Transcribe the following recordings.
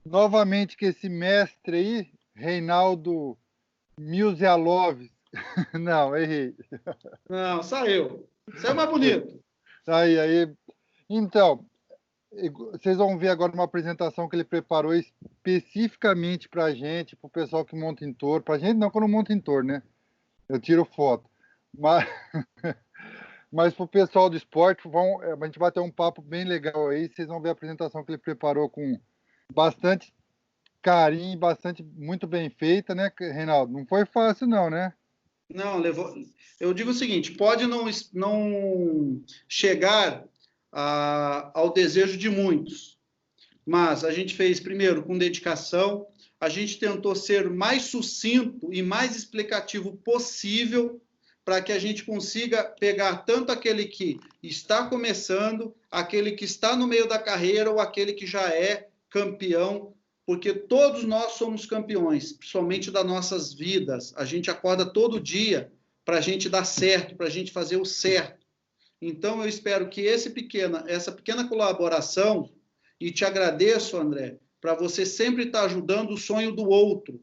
Novamente que esse mestre aí, Reinaldo Milzialoves. Não, errei. Não, saiu. Saiu mais bonito. Aí. Então, vocês vão ver agora uma apresentação que ele preparou especificamente para a gente, para o pessoal que monta em touro. Para a gente não, que eu não monto em touro, né? Eu tiro foto. Mas, mas para o pessoal do esporte, a gente vai ter um papo bem legal aí. Vocês vão ver a apresentação que ele preparou com bastante carinho, muito bem feita, né, Reinaldo? Não foi fácil não, né? Não, levou. Eu digo o seguinte: pode não chegar ao desejo de muitos, mas a gente fez primeiro com dedicação, a gente tentou ser mais sucinto e mais explicativo possível para que a gente consiga pegar tanto aquele que está começando, aquele que está no meio da carreira ou aquele que já é campeão, porque todos nós somos campeões, principalmente das nossas vidas. A gente acorda todo dia para a gente dar certo, para a gente fazer o certo. Então, eu espero que essa pequena colaboração, e te agradeço, André, para você sempre estar ajudando o sonho do outro.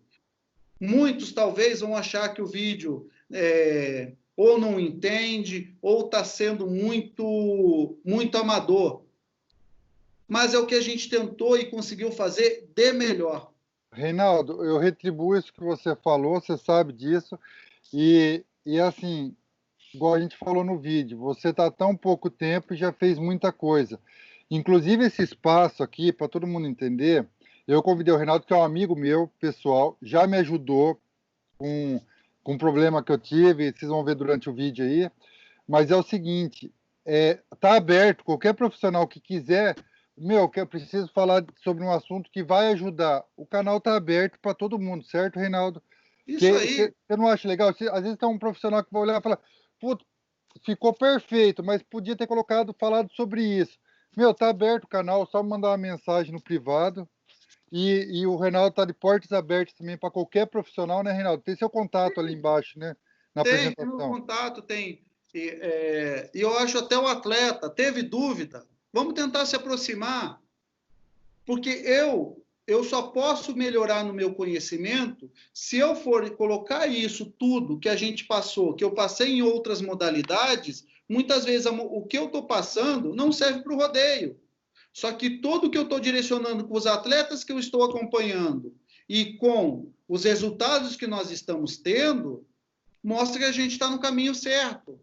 Muitos talvez vão achar que o vídeo ou não entende, ou está sendo muito amador. Mas é o que a gente tentou e conseguiu fazer de melhor. Reinaldo, eu retribuo isso que você falou, você sabe disso, e assim, igual a gente falou no vídeo, você está há tão pouco tempo e já fez muita coisa. Inclusive esse espaço aqui, para todo mundo entender, eu convidei o Reinaldo, que é um amigo meu, pessoal, já me ajudou com um problema que eu tive, vocês vão ver durante o vídeo aí, mas é o seguinte, tá aberto, qualquer profissional que quiser, que eu preciso falar sobre um assunto que vai ajudar. O canal tá aberto para todo mundo, certo, Reinaldo? Isso Porque aí. você não acha legal? Às vezes tem um profissional que vai olhar e falar, putz, ficou perfeito, mas podia ter falado sobre isso. Tá aberto o canal, só mandar uma mensagem no privado. E o Reinaldo tá de portas abertas também para qualquer profissional, né, Reinaldo? Tem seu contato ali embaixo, né? Na Tem no apresentação. contato, tem. E eu acho até o atleta, teve dúvida, vamos tentar se aproximar, porque eu só posso melhorar no meu conhecimento se eu for colocar isso tudo que a gente passou, que eu passei em outras modalidades, muitas vezes o que eu estou passando não serve para o rodeio. Só que tudo que eu estou direcionando com os atletas que eu estou acompanhando e com os resultados que nós estamos tendo, mostra que a gente está no caminho certo.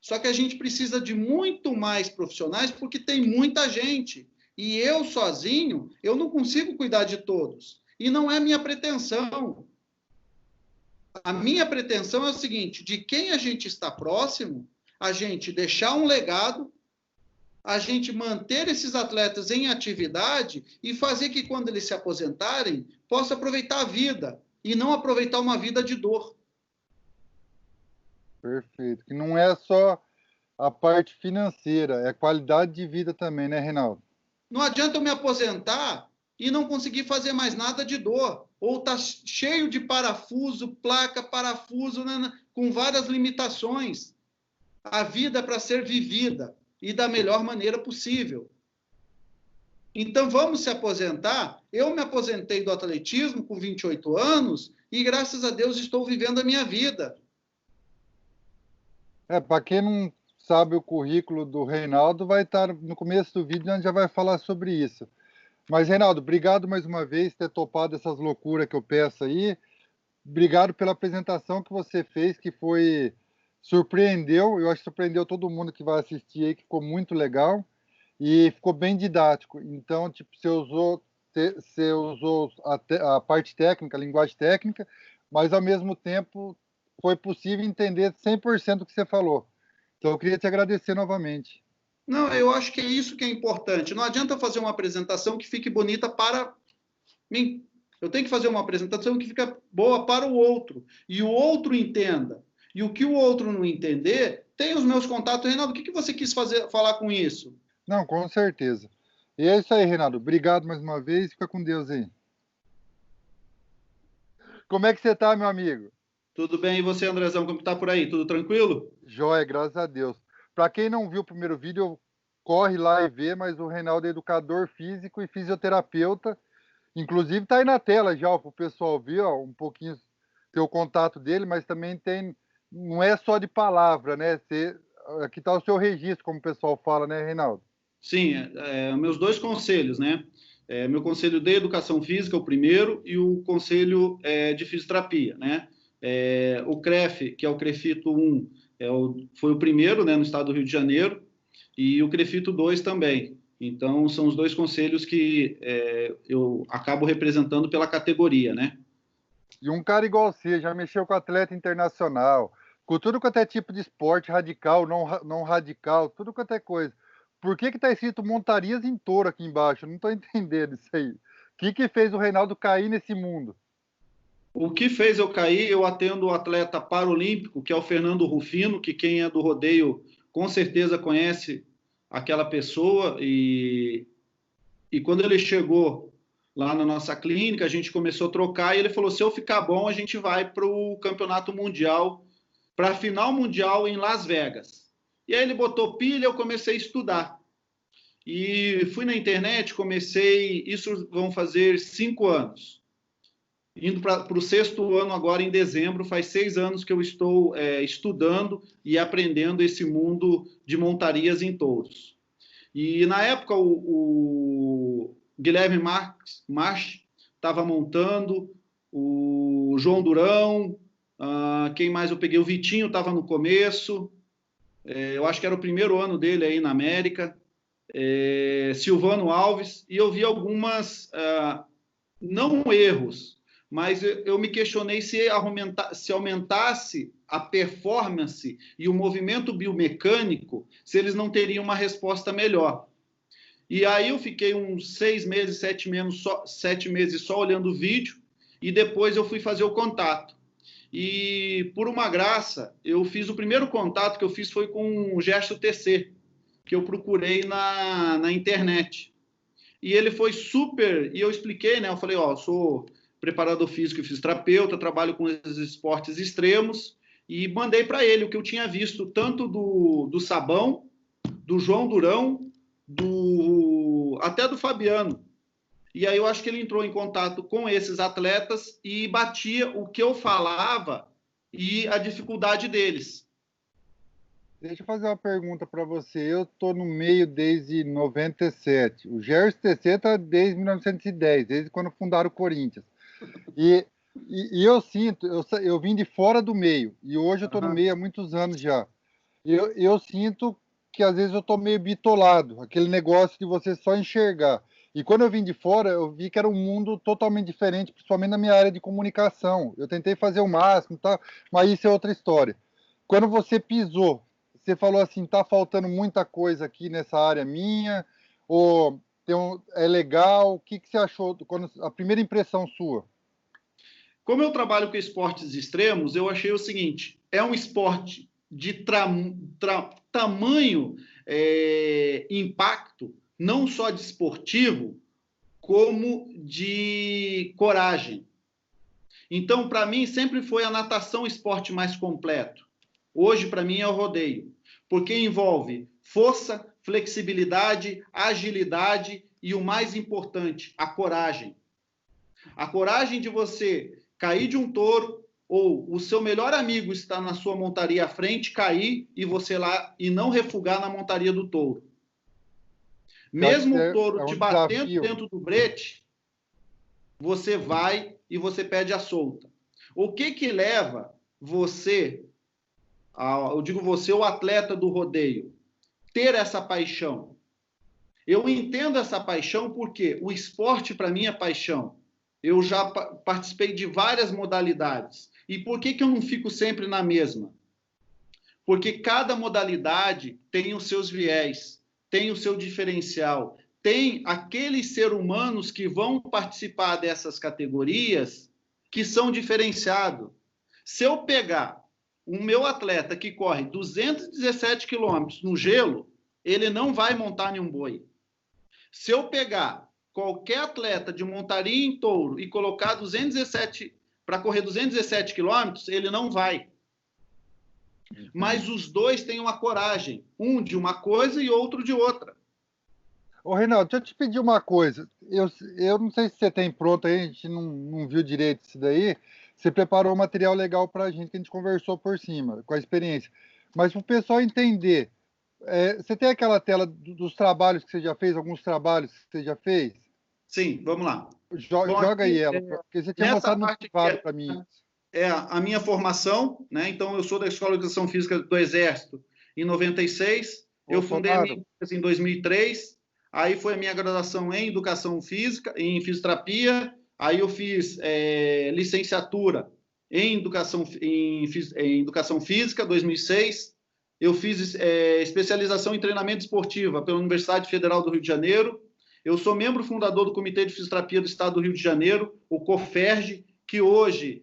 Só que a gente precisa de muito mais profissionais porque tem muita gente. E eu sozinho, eu não consigo cuidar de todos. E não é minha pretensão. A minha pretensão é o seguinte, de quem a gente está próximo, a gente deixar um legado, a gente manter esses atletas em atividade e fazer que quando eles se aposentarem, possa aproveitar a vida e não aproveitar uma vida de dor. Perfeito. Que não é só a parte financeira, é a qualidade de vida também, né, Reinaldo? Não adianta eu me aposentar e não conseguir fazer mais nada de dor. Ou tá cheio de parafuso, placa, parafuso, né, com várias limitações. A vida é para ser vivida e da melhor maneira possível. Então vamos se aposentar. Eu me aposentei do atletismo com 28 anos e graças a Deus estou vivendo a minha vida. Para quem não sabe o currículo do Reinaldo, vai estar no começo do vídeo, a gente já vai falar sobre isso. Mas, Reinaldo, obrigado mais uma vez por ter topado essas loucuras que eu peço aí. Obrigado pela apresentação que você fez, que surpreendeu, eu acho que surpreendeu todo mundo que vai assistir aí, que ficou muito legal e ficou bem didático. Então, tipo, você usou a parte técnica, a linguagem técnica, mas ao mesmo tempo foi possível entender 100% do que você falou. Então, eu queria te agradecer novamente. Não, eu acho que é isso que é importante. Não adianta fazer uma apresentação que fique bonita para mim. Eu tenho que fazer uma apresentação que fica boa para o outro. E o outro entenda. E o que o outro não entender, tem os meus contatos. Reinaldo, o que você quis falar com isso? Não, com certeza. E é isso aí, Renato. Obrigado mais uma vez. Fica com Deus aí. Como é que você tá, meu amigo? Tudo bem, e você, Andrezão, como está por aí? Tudo tranquilo? Joia, graças a Deus. Para quem não viu o primeiro vídeo, corre lá e vê, mas o Reinaldo é educador físico e fisioterapeuta Inclusive está aí na tela já para o pessoal ver, ó, um pouquinho ter o contato dele, mas também tem, não é só de palavra, né? Aqui está o seu registro, como o pessoal fala, né, Reinaldo? Sim, meus dois conselhos, né? Meu conselho de educação física, o primeiro, e o conselho de fisioterapia, né? O CREF, que é o CREFITO 1, foi o primeiro, né, no estado do Rio de Janeiro, e o CREFITO 2 também. Então, são os dois conselhos que eu acabo representando pela categoria, né? E um cara igual você, já mexeu com atleta internacional, com tudo quanto é tipo de esporte, radical, não radical, tudo quanto é coisa. Por que está escrito montarias em touro aqui embaixo? Eu não estou entendendo isso aí. O que fez o Reinaldo cair nesse mundo? O que fez eu cair, eu atendo o atleta paralímpico, que é o Fernando Rufino, que quem é do rodeio com certeza conhece aquela pessoa, e quando ele chegou lá na nossa clínica, a gente começou a trocar, e ele falou, se eu ficar bom, a gente vai para o campeonato mundial, para a final mundial em Las Vegas. E aí ele botou pilha, eu comecei a estudar. E fui na internet, comecei, isso vão fazer 5 anos. Indo para o 6º ano agora, em dezembro, faz 6 anos que eu estou estudando e aprendendo esse mundo de montarias em touros. E na época o Guilherme March estava montando, o João Durão, quem mais eu peguei? O Vitinho estava no começo, eu acho que era o primeiro ano dele aí na América, Silvano Alves, e eu vi algumas, não erros, mas eu me questionei se aumentasse a performance e o movimento biomecânico, se eles não teriam uma resposta melhor. E aí eu fiquei uns 6 meses, 7 meses só olhando o vídeo, e depois eu fui fazer o contato. E por uma graça, eu fiz o primeiro contato que eu fiz foi com o Gerson TC, que eu procurei na internet. E ele foi super, e eu expliquei, né? Eu falei, ó, eu sou preparador físico e fisioterapeuta, trabalho com esses esportes extremos, e mandei para ele o que eu tinha visto, tanto do Sabão, do João Durão, até do Fabiano. E aí eu acho que ele entrou em contato com esses atletas e batia o que eu falava e a dificuldade deles. Deixa eu fazer uma pergunta para você. Eu estou no meio desde 97. O Gerson TC está desde 1910, desde quando fundaram o Corinthians. E eu sinto, eu vim de fora do meio, e hoje eu estou no meio há muitos anos já. Eu sinto que às vezes eu estou meio bitolado, aquele negócio de você só enxergar. E quando eu vim de fora, eu vi que era um mundo totalmente diferente, principalmente na minha área de comunicação. Eu tentei fazer o máximo, tá? Mas isso é outra história. Quando você pisou, você falou assim, tá faltando muita coisa aqui nessa área minha, ou é legal? O que você achou, a primeira impressão sua? Como eu trabalho com esportes extremos, eu achei o seguinte, é um esporte de tamanho impacto, não só de esportivo, como de coragem. Então, para mim, sempre foi a natação o esporte mais completo. Hoje, para mim, é o rodeio, porque envolve força, flexibilidade, agilidade e, o mais importante, a coragem. A coragem de você cair de um touro ou o seu melhor amigo está na sua montaria à frente, cair e você lá e não refugar na montaria do touro. Mesmo o touro te batendo dentro do brete, você vai e você pede a solta. O que leva você, eu digo você, o atleta do rodeio, ter essa paixão? Eu entendo essa paixão porque o esporte para mim é paixão. Eu já participei de várias modalidades. E por que eu não fico sempre na mesma? Porque cada modalidade tem os seus viés, tem o seu diferencial, tem aqueles seres humanos que vão participar dessas categorias que são diferenciados. Se eu pegar o meu atleta que corre 217 quilômetros no gelo, ele não vai montar nenhum boi. Se eu pegar qualquer atleta de montaria em touro e colocar 217 para correr 217 quilômetros, ele não vai. Mas os dois têm uma coragem, um de uma coisa e outro de outra. Ô, Reinaldo, deixa eu te pedir uma coisa. Eu não sei se você tem pronto aí, a gente não viu direito isso daí. Você preparou um material legal para a gente, que a gente conversou por cima, com a experiência. Mas para o pessoal entender, você tem aquela tela dos trabalhos que você já fez, alguns trabalhos que você já fez? Sim, vamos lá. Bom, Joga aí aqui, ela, porque você tinha nessa mostrado no parte privado aqui para mim. é a minha formação, né? Então, eu sou da Escola de Educação Física do Exército em 96, eu fundei a minha empresa em 2003, aí foi a minha graduação em Educação Física, em Fisioterapia, aí eu fiz licenciatura em Educação Física, 2006, eu fiz especialização em treinamento esportiva pela Universidade Federal do Rio de Janeiro, eu sou membro fundador do Comitê de Fisioterapia do Estado do Rio de Janeiro, o COFERJ, que hoje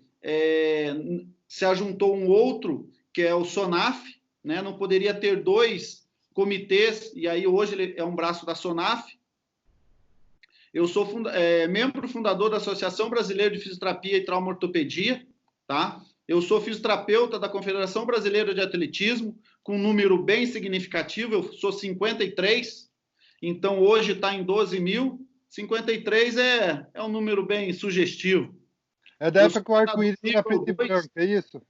se ajuntou um outro, que é o SONAF, né? Não poderia ter dois comitês, e aí hoje ele é um braço da SONAF. Eu sou membro fundador da Associação Brasileira de Fisioterapia e Traumaortopedia, tá? Eu sou fisioterapeuta da Confederação Brasileira de Atletismo, com um número bem significativo, eu sou 53, então hoje está em 12 mil, 53 é um número bem sugestivo. É da época que o arco-íris era preto e branco, é isso?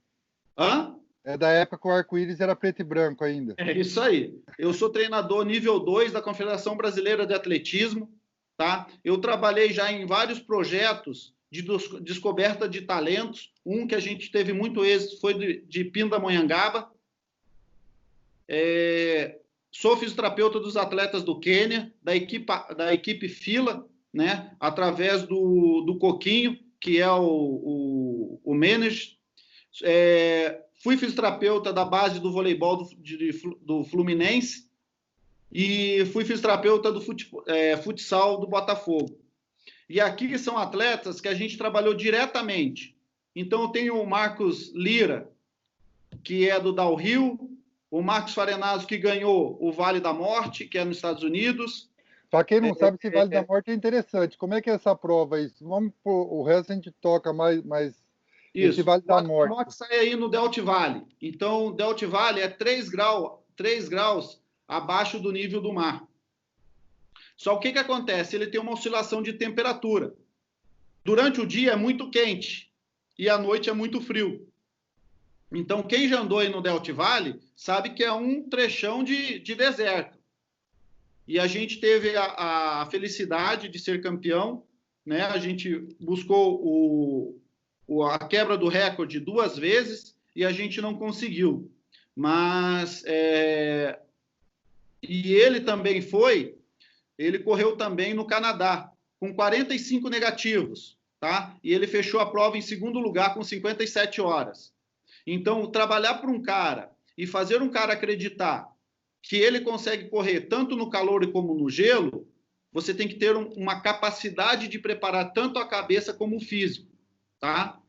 Hã? É da época que o arco-íris era preto e branco ainda. É isso aí. Eu sou treinador nível 2 da Confederação Brasileira de Atletismo, tá? Eu trabalhei já em vários projetos de descoberta de talentos. Um que a gente teve muito êxito foi de Pindamonhangaba. Sou fisioterapeuta dos atletas do Quênia, da equipe Fila, né? Através do Coquinho, que é o manager. Fui fisioterapeuta da base do voleibol do Fluminense e fui fisioterapeuta do futsal do Botafogo. E aqui são atletas que a gente trabalhou diretamente. Então, eu tenho o Marcos Lira, que é do downhill, o Marcos Farenazzo, que ganhou o Vale da Morte, que é nos Estados Unidos. Para quem não sabe, esse Vale da Morte é interessante. Como é que é essa prova? Isso? Vamos o resto a gente toca mais Isso. Esse Vale da Morte. O Morte sai aí no Delta Valley. Então, o Delta Valley é 3 graus abaixo do nível do mar. Só o que acontece? Ele tem uma oscilação de temperatura. Durante o dia é muito quente e à noite é muito frio. Então, quem já andou aí no Delta Valley sabe que é um trechão de deserto. E a gente teve a felicidade de ser campeão, né? A gente buscou a quebra do recorde 2 vezes e a gente não conseguiu. Mas e ele também ele correu também no Canadá com 45 negativos, tá? E ele fechou a prova em segundo lugar com 57 horas. Então, trabalhar para um cara e fazer um cara acreditar que ele consegue correr tanto no calor como no gelo, você tem que ter uma capacidade de preparar tanto a cabeça como o físico, tá?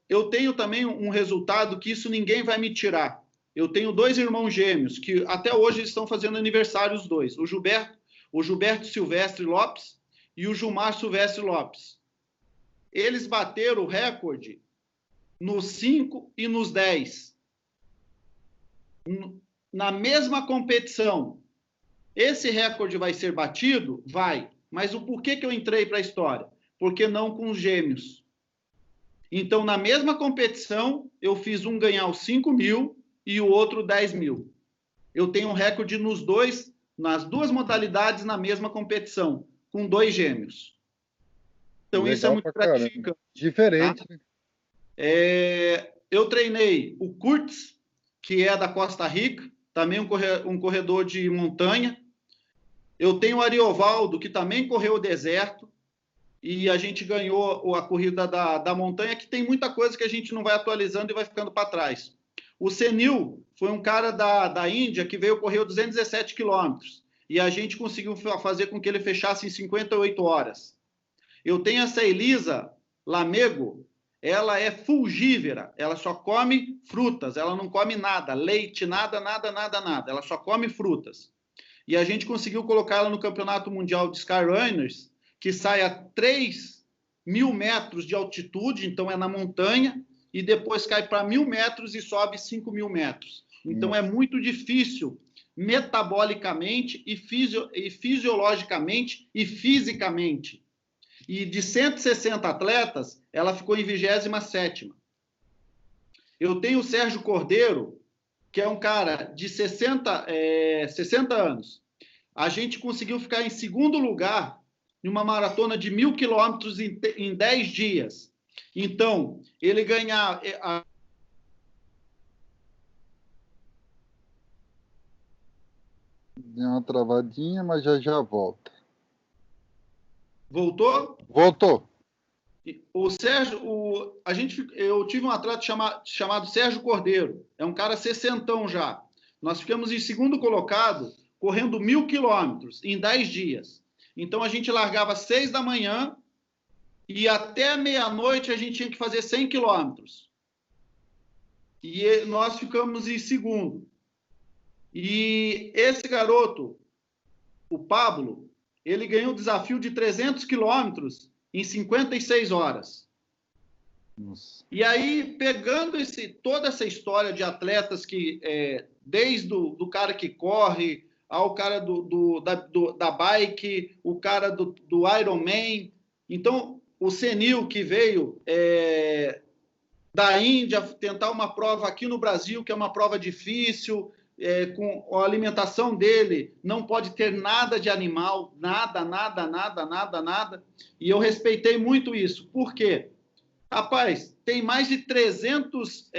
Eu tenho também um resultado que isso ninguém vai me tirar. Eu tenho 2 irmãos gêmeos que até hoje estão fazendo aniversário os dois, o Gilberto Silvestre Lopes e o Gilmar Silvestre Lopes. Eles bateram o recorde nos 5 e nos 10. Na mesma competição. Esse recorde vai ser batido? Vai. Mas o porquê que eu entrei para a história? Porque não com os gêmeos. Então, na mesma competição, eu fiz um ganhar os 5 mil e o outro 10 mil. Eu tenho um recorde nas duas modalidades na mesma competição, com 2 gêmeos. Então, legal, isso é muito gratificante. Diferente. Tá? Eu treinei o Kurtz, que é da Costa Rica, também um corredor de montanha. Eu tenho o Ariovaldo, que também correu o deserto, e a gente ganhou a corrida da montanha, que tem muita coisa que a gente não vai atualizando e vai ficando para trás. O Senil foi um cara da Índia que veio correr 217 quilômetros, e a gente conseguiu fazer com que ele fechasse em 58 horas. Eu tenho essa Elisa Lamego, ela é frugívora, ela só come frutas, ela não come nada, leite, nada, ela só come frutas. E a gente conseguiu colocar ela no Campeonato Mundial de Skyrunners, que sai a 3 mil metros de altitude, então é na montanha, e depois cai para 1.000 metros e sobe 5 mil metros. Então é muito difícil metabolicamente e fisiologicamente e fisicamente. E de 160 atletas, ela ficou em 27ª. Eu tenho o Sérgio Cordeiro, que é um cara de 60 anos. A gente conseguiu ficar em segundo lugar em uma maratona de 1.000 quilômetros em 10 dias. Então, ele ganhar... Deu uma travadinha, mas já volta. Voltou? Voltou. O Sérgio, eu tive um atleta chamado Sérgio Cordeiro. É um cara 60 já. Nós ficamos em segundo colocado, correndo 1.000 quilômetros em 10 dias. Então, a gente largava às 6 da manhã e até meia-noite a gente tinha que fazer 100 quilômetros. E nós ficamos em segundo. E esse garoto, o Pablo, ele ganhou o desafio de 300 quilômetros em 56 horas. Nossa. E aí, pegando toda essa história de atletas que, desde o cara que corre, ao cara da bike, o cara do Ironman, então o Senil que veio da Índia tentar uma prova aqui no Brasil, que é uma prova difícil, com a alimentação dele, não pode ter nada de animal, nada. E eu respeitei muito isso. Por quê? Rapaz, tem mais de 300,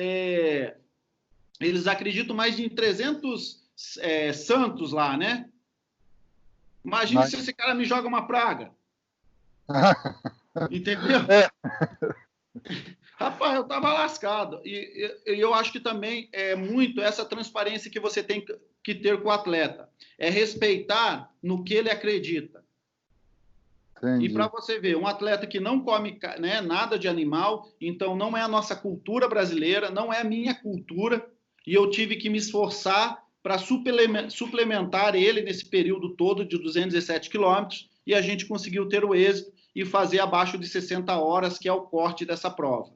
eles acreditam mais de 300 santos lá, né? Imagina se esse cara me joga uma praga. Entendeu? Rapaz, eu estava lascado. E eu acho que também é muito essa transparência que você tem que ter com o atleta. É respeitar no que ele acredita. Entendi. E para você ver, um atleta que não come, né, nada de animal, então não é a nossa cultura brasileira, não é a minha cultura, e eu tive que me esforçar para suplementar ele nesse período todo de 217 quilômetros, e a gente conseguiu ter o êxito e fazer abaixo de 60 horas, que é o corte dessa prova.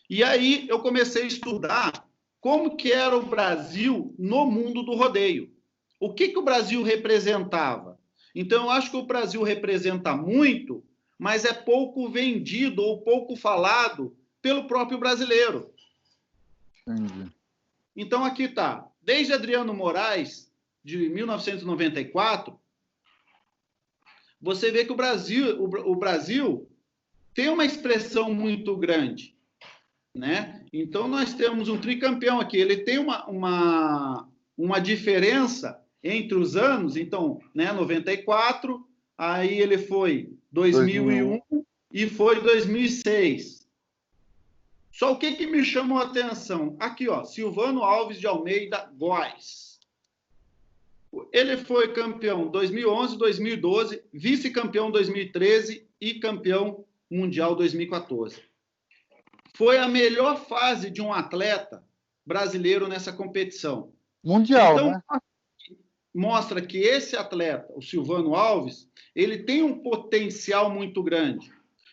E aí eu comecei a estudar como que era o Brasil no mundo do rodeio. O que o Brasil representava? Então, eu acho que o Brasil representa muito, mas é pouco vendido ou pouco falado pelo próprio brasileiro. Entendi. Então, aqui está. Desde Adriano Moraes, de 1994, você vê que o Brasil tem uma expressão muito grande, né? Então, nós temos um tricampeão aqui. Ele tem uma diferença entre os anos, então, né, 94, aí ele foi 2001 e foi 2006. Só o que me chamou a atenção? Aqui, ó, Silvano Alves de Almeida Góes. Ele foi campeão 2011, 2012, vice-campeão 2013 e campeão mundial 2014. Foi a melhor fase de um atleta brasileiro nessa competição. Mundial, então, né? Mostra que esse atleta, o Silvano Alves, ele tem um potencial muito grande.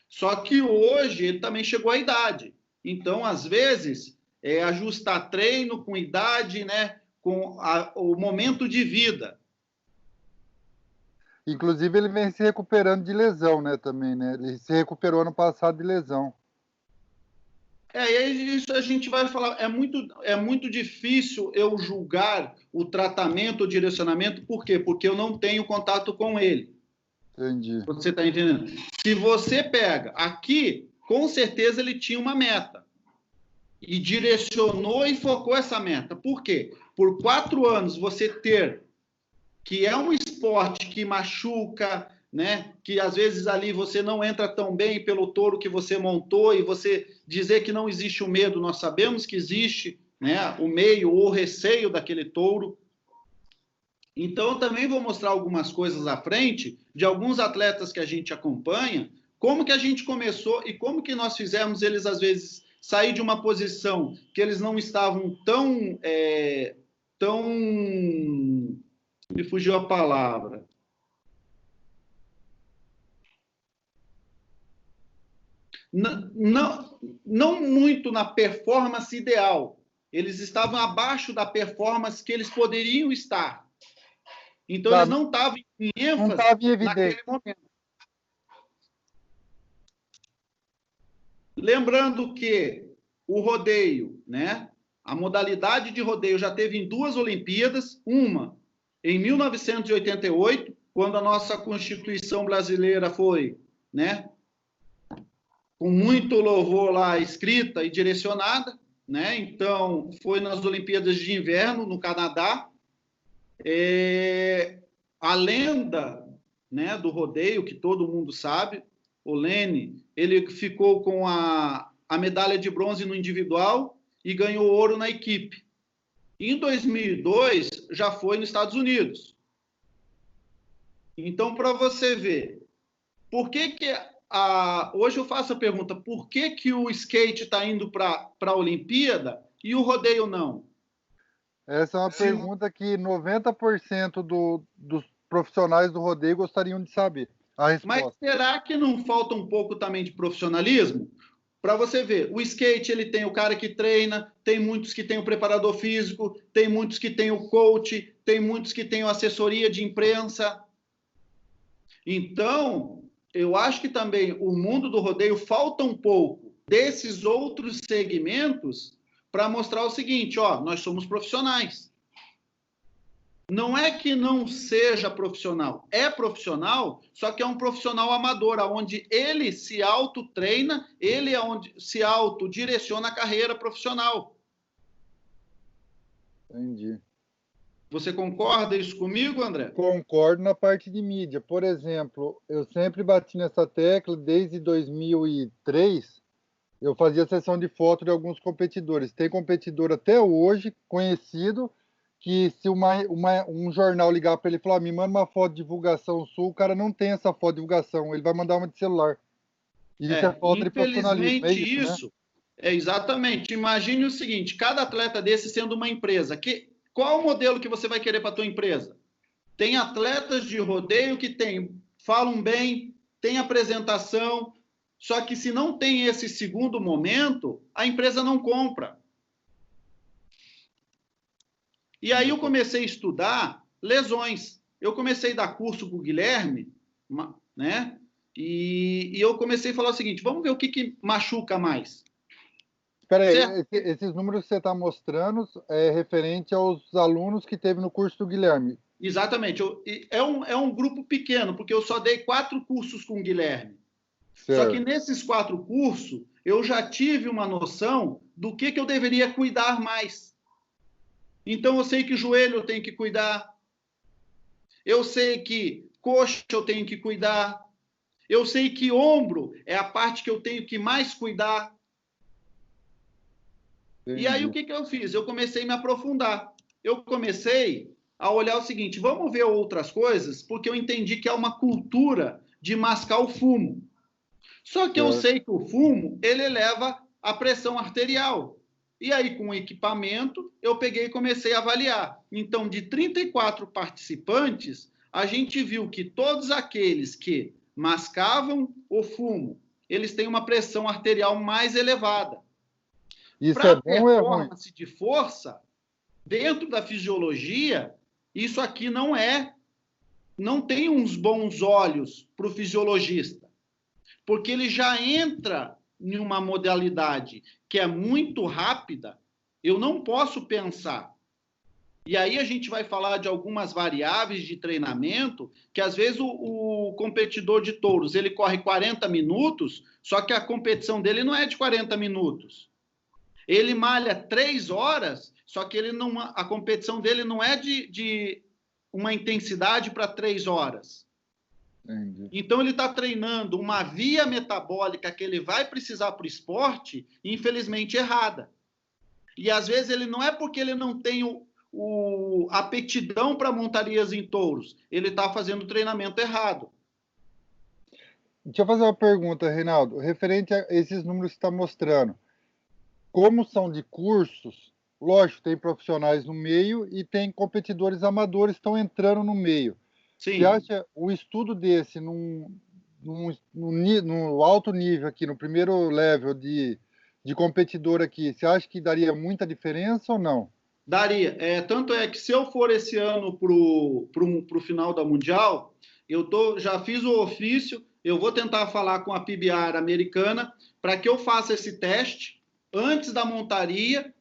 Só que hoje ele também chegou à idade. Então, às vezes, ajustar treino com idade, né, com o momento de vida. Inclusive, ele vem se recuperando de lesão, né, também, né? Ele se recuperou ano passado de lesão. E aí isso a gente vai falar, é muito difícil eu julgar o tratamento, o direcionamento, por quê? Porque eu não tenho contato com ele. Entendi. Você está entendendo? Se você pega, aqui, com certeza ele tinha uma meta. E direcionou e focou essa meta. Por quê? Por 4 anos você ter, que é um esporte que machuca, né? Que às vezes ali você não entra tão bem pelo touro que você montou, e você dizer que não existe o medo, nós sabemos que existe, né, o meio ou o receio daquele touro. Então, eu também vou mostrar algumas coisas à frente de alguns atletas que a gente acompanha, como que a gente começou e como que nós fizemos eles, às vezes, sair de uma posição que eles não estavam tão... Me fugiu a palavra. Não muito na performance ideal. Eles estavam abaixo da performance que eles poderiam estar. Então, Tá, eles não estavam em não ênfase estava em naquele evidência. momento. Lembrando que o rodeio, né? A modalidade de rodeio já teve em 2 Olimpíadas, uma em 1988, quando a nossa Constituição brasileira foi, né, com muito louvor lá escrita e direcionada, né? Então, foi nas Olimpíadas de Inverno, no Canadá. A lenda, né, do rodeio, que todo mundo sabe, o Lene, ele ficou com a medalha de bronze no individual e ganhou ouro na equipe. Em 2002, já foi nos Estados Unidos. Então, para você ver, por que hoje eu faço a pergunta, por que o skate está indo para a Olimpíada e o rodeio não? Essa é uma pergunta que 90% dos profissionais do rodeio gostariam de saber a Mas resposta. será que não falta um pouco também de profissionalismo? Para você ver, o skate ele tem o cara que treina, tem muitos que tem o preparador físico, tem muitos que tem o coach, tem muitos que tem a assessoria de imprensa. Então, eu acho que também o mundo do rodeio falta um pouco desses outros segmentos para mostrar o seguinte, ó, nós somos profissionais. Não é que não seja profissional, é profissional, só que é um profissional amador, onde ele se autotreina, ele é onde se autodireciona a carreira profissional. Entendi. Você concorda isso comigo, André? Concordo na parte de mídia. Por exemplo, eu sempre bati nessa tecla desde 2003. Eu fazia sessão de foto de alguns competidores. Tem competidor até hoje, conhecido, que se um jornal ligar para ele e falar, me manda uma foto de divulgação sua, o cara não tem essa foto de divulgação, ele vai mandar uma de celular. E isso é falta de profissionalismo, é Infelizmente isso, né? isso, é exatamente. Imagine o seguinte, cada atleta desse sendo uma empresa, qual o modelo que você vai querer para a tua empresa? Tem atletas de rodeio que falam bem, tem apresentação, só que se não tem esse segundo momento, a empresa não compra. E aí eu comecei a estudar lesões. Eu comecei a dar curso com o Guilherme, né? E eu comecei a falar o seguinte, vamos ver o que machuca mais. Espera Certo? aí, esses números que você está mostrando é referente aos alunos que teve no curso do Guilherme. Exatamente. É um grupo pequeno, porque eu só dei 4 cursos com o Guilherme. Só que Certo. nesses 4 cursos, eu já tive uma noção do que eu deveria cuidar mais. Então, eu sei que joelho eu tenho que cuidar. Eu sei que coxa eu tenho que cuidar. Eu sei que ombro é a parte que eu tenho que mais cuidar. Entendi. E aí, o que eu fiz? Eu comecei a me aprofundar. Eu comecei a olhar o seguinte, vamos ver outras coisas, porque eu entendi que é uma cultura de mascar o fumo. Só que eu sei que o fumo, ele eleva a pressão arterial. E aí, com o equipamento, eu peguei e comecei a avaliar. Então, de 34 participantes, a gente viu que todos aqueles que mascavam o fumo, eles têm uma pressão arterial mais elevada. Isso Para é a bom ou é ruim? performance de força, dentro da fisiologia, isso aqui não tem uns bons olhos para o fisiologista, porque ele já entra em uma modalidade que é muito rápida, eu não posso pensar. E aí a gente vai falar de algumas variáveis de treinamento, que às vezes o competidor de touros, ele corre 40 minutos, só que a competição dele não é de 40 minutos. Ele malha 3 horas, só que a competição dele não é de uma intensidade para 3 horas. Entendi. Então, ele está treinando uma via metabólica que ele vai precisar para o esporte, infelizmente, errada. E, às vezes, ele não é porque ele não tem a aptidão para montarias em touros, ele está fazendo o treinamento errado. Deixa eu fazer uma pergunta, Reinaldo. Referente a esses números que você está mostrando, como são de cursos, lógico, tem profissionais no meio e tem competidores amadores que estão entrando no meio. Sim. Você acha o estudo desse no alto nível aqui, no primeiro level de de competidor aqui, você acha que daria muita diferença ou não? Daria. Tanto é que se eu for esse ano pro final da Mundial, já fiz o ofício, eu vou tentar falar com a PBR americana para que eu faça esse teste antes da montaria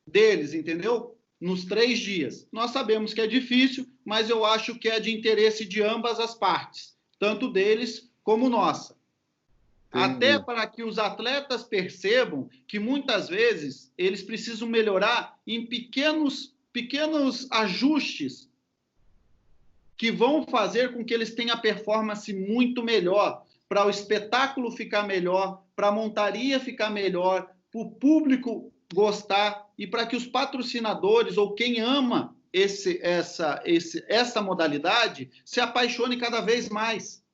deles, entendeu? Nos 3 dias. Nós sabemos que é difícil, mas eu acho que é de interesse de ambas as partes, tanto deles como nossa. Entendi. Até para que os atletas percebam que muitas vezes eles precisam melhorar em pequenos ajustes que vão fazer com que eles tenham a performance muito melhor, para o espetáculo ficar melhor, para a montaria ficar melhor, para o público gostar e para que os patrocinadores ou quem ama essa modalidade se apaixone cada vez mais.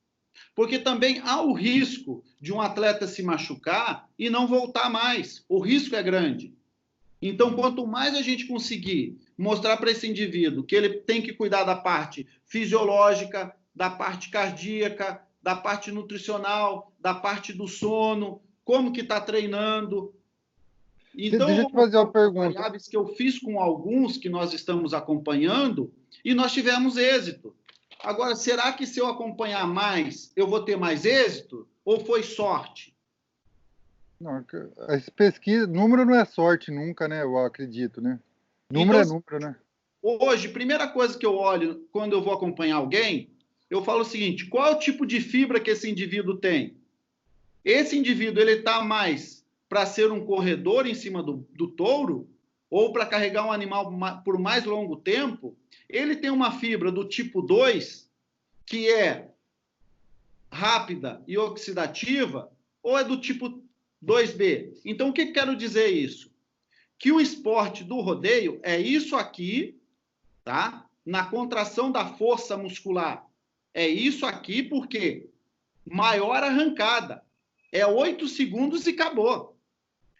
Porque também há o risco de um atleta se machucar e não voltar mais. O risco é grande. Então, quanto mais a gente conseguir mostrar para esse indivíduo que ele tem que cuidar da parte fisiológica, da parte cardíaca, da parte nutricional, da parte do sono, como que está treinando. Então, deixa eu te fazer uma pergunta. Variáveis que eu fiz com alguns que nós estamos acompanhando e nós tivemos êxito. Agora, será que se eu acompanhar mais, eu vou ter mais êxito? Ou foi sorte? Não, essa pesquisa, número não é sorte nunca, né? Eu acredito, né? Número Então, é número, né? Hoje, primeira coisa que eu olho quando eu vou acompanhar alguém, eu falo o seguinte: qual é o tipo de fibra que esse indivíduo tem? Esse indivíduo, ele está mais para ser um corredor em cima do touro ou para carregar um animal por mais longo tempo? Ele tem uma fibra do tipo 2, que é rápida e oxidativa, ou é do tipo 2B? Então, o que quero dizer isso? Que o esporte do rodeio é isso aqui, tá? Na contração da força muscular. É isso aqui, porque maior arrancada. É 8 segundos e acabou.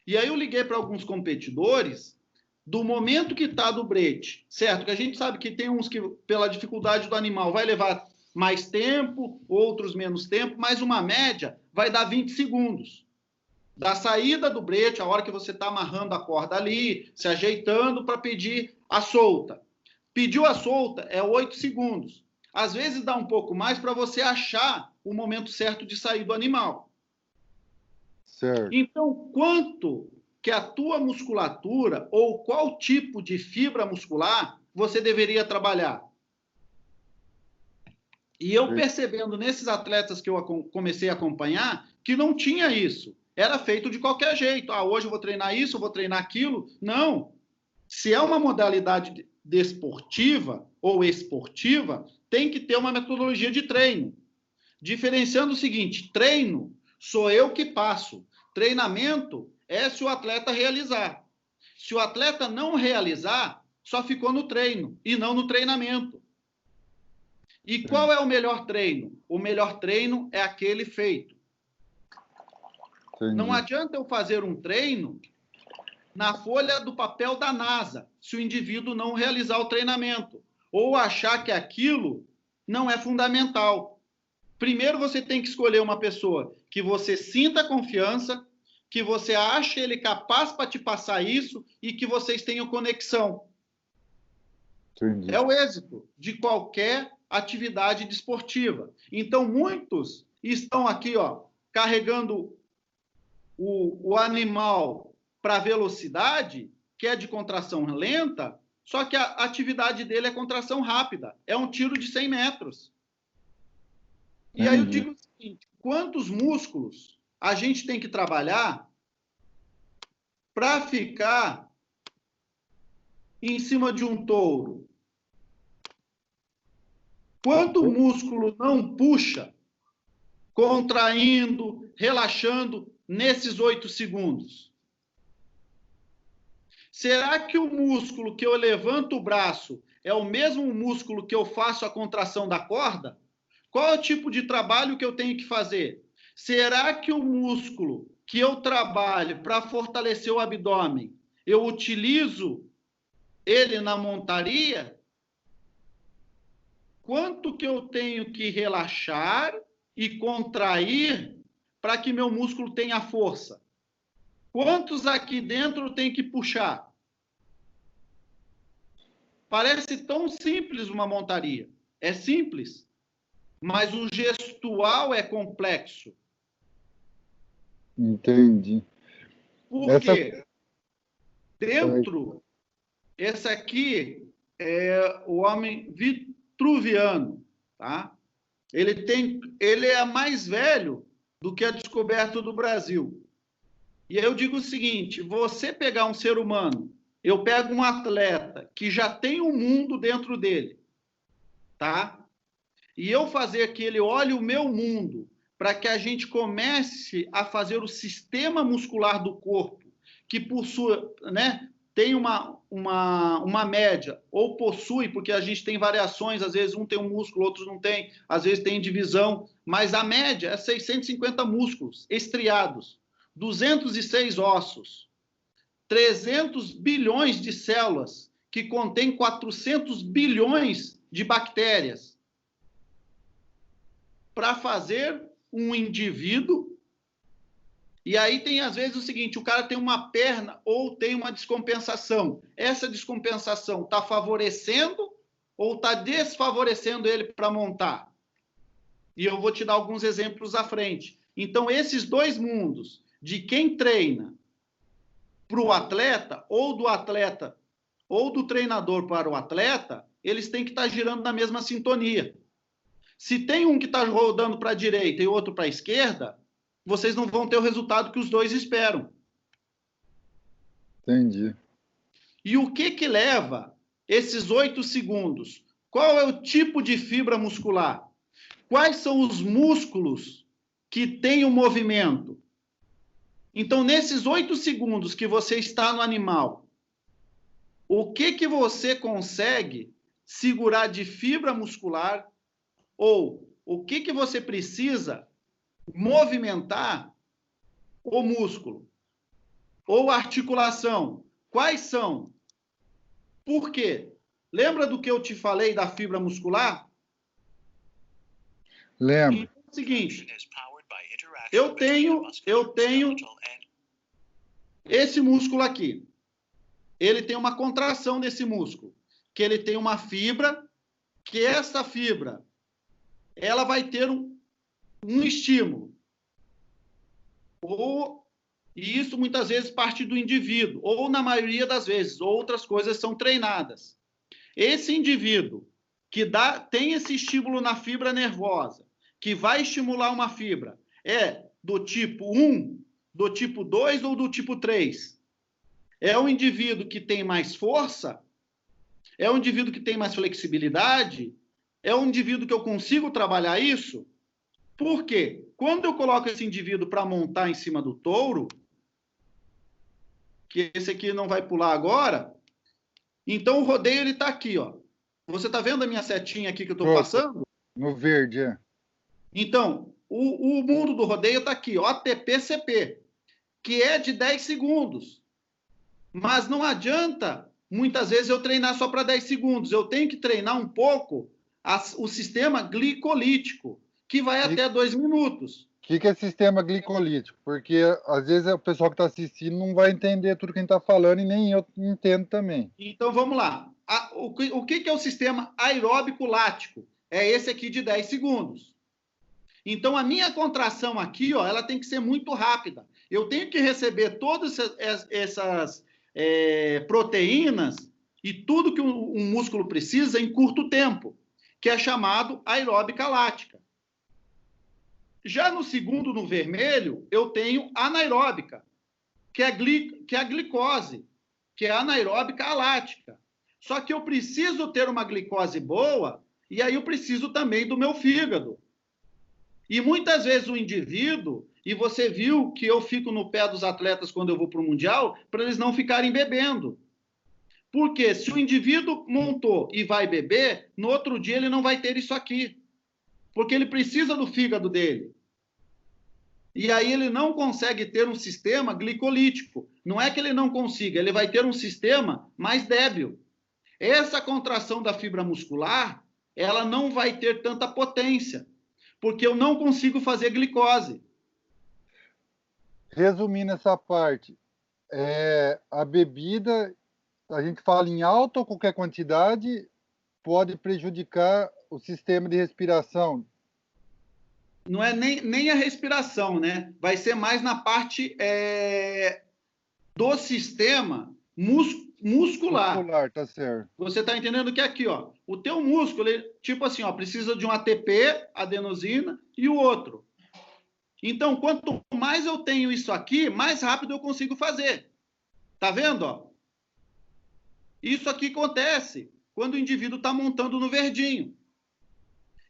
E aí eu liguei para alguns competidores, do momento que está do brete, certo? Que a gente sabe que tem uns que, pela dificuldade do animal, vai levar mais tempo, outros menos tempo, mas uma média vai dar 20 segundos. Da saída do brete, a hora que você está amarrando a corda ali, se ajeitando para pedir a solta. Pediu a solta, é 8 segundos. Às vezes dá um pouco mais para você achar o momento certo de sair do animal. Certo. Então, quanto que a tua musculatura ou qual tipo de fibra muscular você deveria trabalhar? E eu percebendo nesses atletas que eu comecei a acompanhar que não tinha isso. Era feito de qualquer jeito. Ah, hoje eu vou treinar isso, eu vou treinar aquilo. Não. Se é uma modalidade desportiva ou esportiva, tem que ter uma metodologia de treino. Diferenciando o seguinte: treino sou eu que passo. Treinamento é se o atleta realizar. Se o atleta não realizar, só ficou no treino e não no treinamento. E qual é o melhor treino? O melhor treino é aquele feito. Entendi. Não adianta eu fazer um treino na folha do papel da NASA, se o indivíduo não realizar o treinamento, ou achar que aquilo não é fundamental. Primeiro você tem que escolher uma pessoa que você sinta confiança, que você ache ele capaz para te passar isso e que vocês tenham conexão. Entendi. É o êxito de qualquer atividade desportiva. Então, muitos estão aqui, ó, carregando o animal para velocidade, que é de contração lenta, só que a atividade dele é contração rápida. É um tiro de 100 metros. E aí eu digo o seguinte: quantos músculos a gente tem que trabalhar para ficar em cima de um touro? Quanto músculo não puxa, contraindo, relaxando nesses 8 segundos? Será que o músculo que eu levanto o braço é o mesmo músculo que eu faço a contração da corda? Qual é o tipo de trabalho que eu tenho que fazer? Será que o músculo que eu trabalho para fortalecer o abdômen, eu utilizo ele na montaria? Quanto que eu tenho que relaxar e contrair para que meu músculo tenha força? Quantos aqui dentro tem que puxar? Parece tão simples uma montaria. É simples, mas o gestual é complexo. Entendi. Por quê? Dentro, esse aqui é o homem vitruviano, tá? Ele é mais velho do que a descoberta do Brasil. E eu digo o seguinte, você pegar um ser humano, eu pego um atleta que já tem um mundo dentro dele, tá? E eu fazer que ele olhe o meu mundo para que a gente comece a fazer o sistema muscular do corpo, que possui, né, tem uma média, ou possui, porque a gente tem variações, às vezes um tem um músculo, outros não tem, às vezes tem divisão, mas a média é 650 músculos estriados, 206 ossos, 300 bilhões de células, que contém 400 bilhões de bactérias, para fazer um indivíduo. E aí tem, às vezes, o seguinte, o cara tem uma perna ou tem uma descompensação. Essa descompensação está favorecendo ou está desfavorecendo ele para montar? E eu vou te dar alguns exemplos à frente. Então, esses dois mundos, de quem treina para o atleta, ou do treinador para o atleta, eles têm que estar girando na mesma sintonia. Se tem um que está rodando para a direita e outro para a esquerda, vocês não vão ter o resultado que os dois esperam. Entendi. E o que leva esses 8 segundos? Qual é o tipo de fibra muscular? Quais são os músculos que têm o movimento? Então, nesses 8 segundos que você está no animal, o que você consegue segurar de fibra muscular? Ou o que você precisa movimentar o músculo? Ou articulação? Quais são? Por quê? Lembra do que eu te falei da fibra muscular? Lembro. Então, é o seguinte, eu tenho esse músculo aqui. Ele tem uma contração desse músculo, que ele tem uma fibra, que essa fibra ela vai ter um estímulo. E isso muitas vezes parte do indivíduo, ou na maioria das vezes, outras coisas são treinadas. Esse indivíduo que tem esse estímulo na fibra nervosa, que vai estimular uma fibra, é do tipo 1, do tipo 2 ou do tipo 3? É um indivíduo que tem mais força? É um indivíduo que tem mais flexibilidade? É um indivíduo que eu consigo trabalhar isso? Por quê? Quando eu coloco esse indivíduo para montar em cima do touro, que esse aqui não vai pular agora, então o rodeio ele está aqui, ó. Você está vendo a minha setinha aqui que eu estou passando? No verde, é. Então, o mundo do rodeio está aqui, ó, ATP-CP, que é de 10 segundos. Mas não adianta, muitas vezes, eu treinar só para 10 segundos. Eu tenho que treinar um pouco o sistema glicolítico, que vai até 2 minutos. O que é sistema glicolítico? Porque, às vezes, o pessoal que está assistindo não vai entender tudo que a gente está falando e nem eu entendo também. Então, vamos lá. O que é o sistema aeróbico lático? É esse aqui de 10 segundos. Então, a minha contração aqui, ó, ela tem que ser muito rápida. Eu tenho que receber todas essas proteínas e tudo que um músculo precisa em curto tempo, que é chamado aeróbica lática. Já no segundo, no vermelho, eu tenho anaeróbica, que é a glicose, que é a anaeróbica alática. Só que eu preciso ter uma glicose boa, e aí eu preciso também do meu fígado. E muitas vezes o indivíduo, e você viu que eu fico no pé dos atletas quando eu vou para o Mundial, para eles não ficarem bebendo. Porque se o indivíduo montou e vai beber, no outro dia ele não vai ter isso aqui. Porque ele precisa do fígado dele. E aí ele não consegue ter um sistema glicolítico. Não é que ele não consiga, ele vai ter um sistema mais débil. Essa contração da fibra muscular, ela não vai ter tanta potência, porque eu não consigo fazer glicose. Resumindo essa parte, A bebida, a gente fala em alta ou qualquer quantidade, pode prejudicar o sistema de respiração. Não é nem a respiração, né? Vai ser mais na parte do sistema muscular. Muscular, tá certo. Você está entendendo que aqui, ó, o teu músculo, ele, tipo assim, ó, precisa de um ATP, adenosina, e o outro. Então, quanto mais eu tenho isso aqui, mais rápido eu consigo fazer. Tá vendo, ó? Isso aqui acontece quando o indivíduo está montando no verdinho,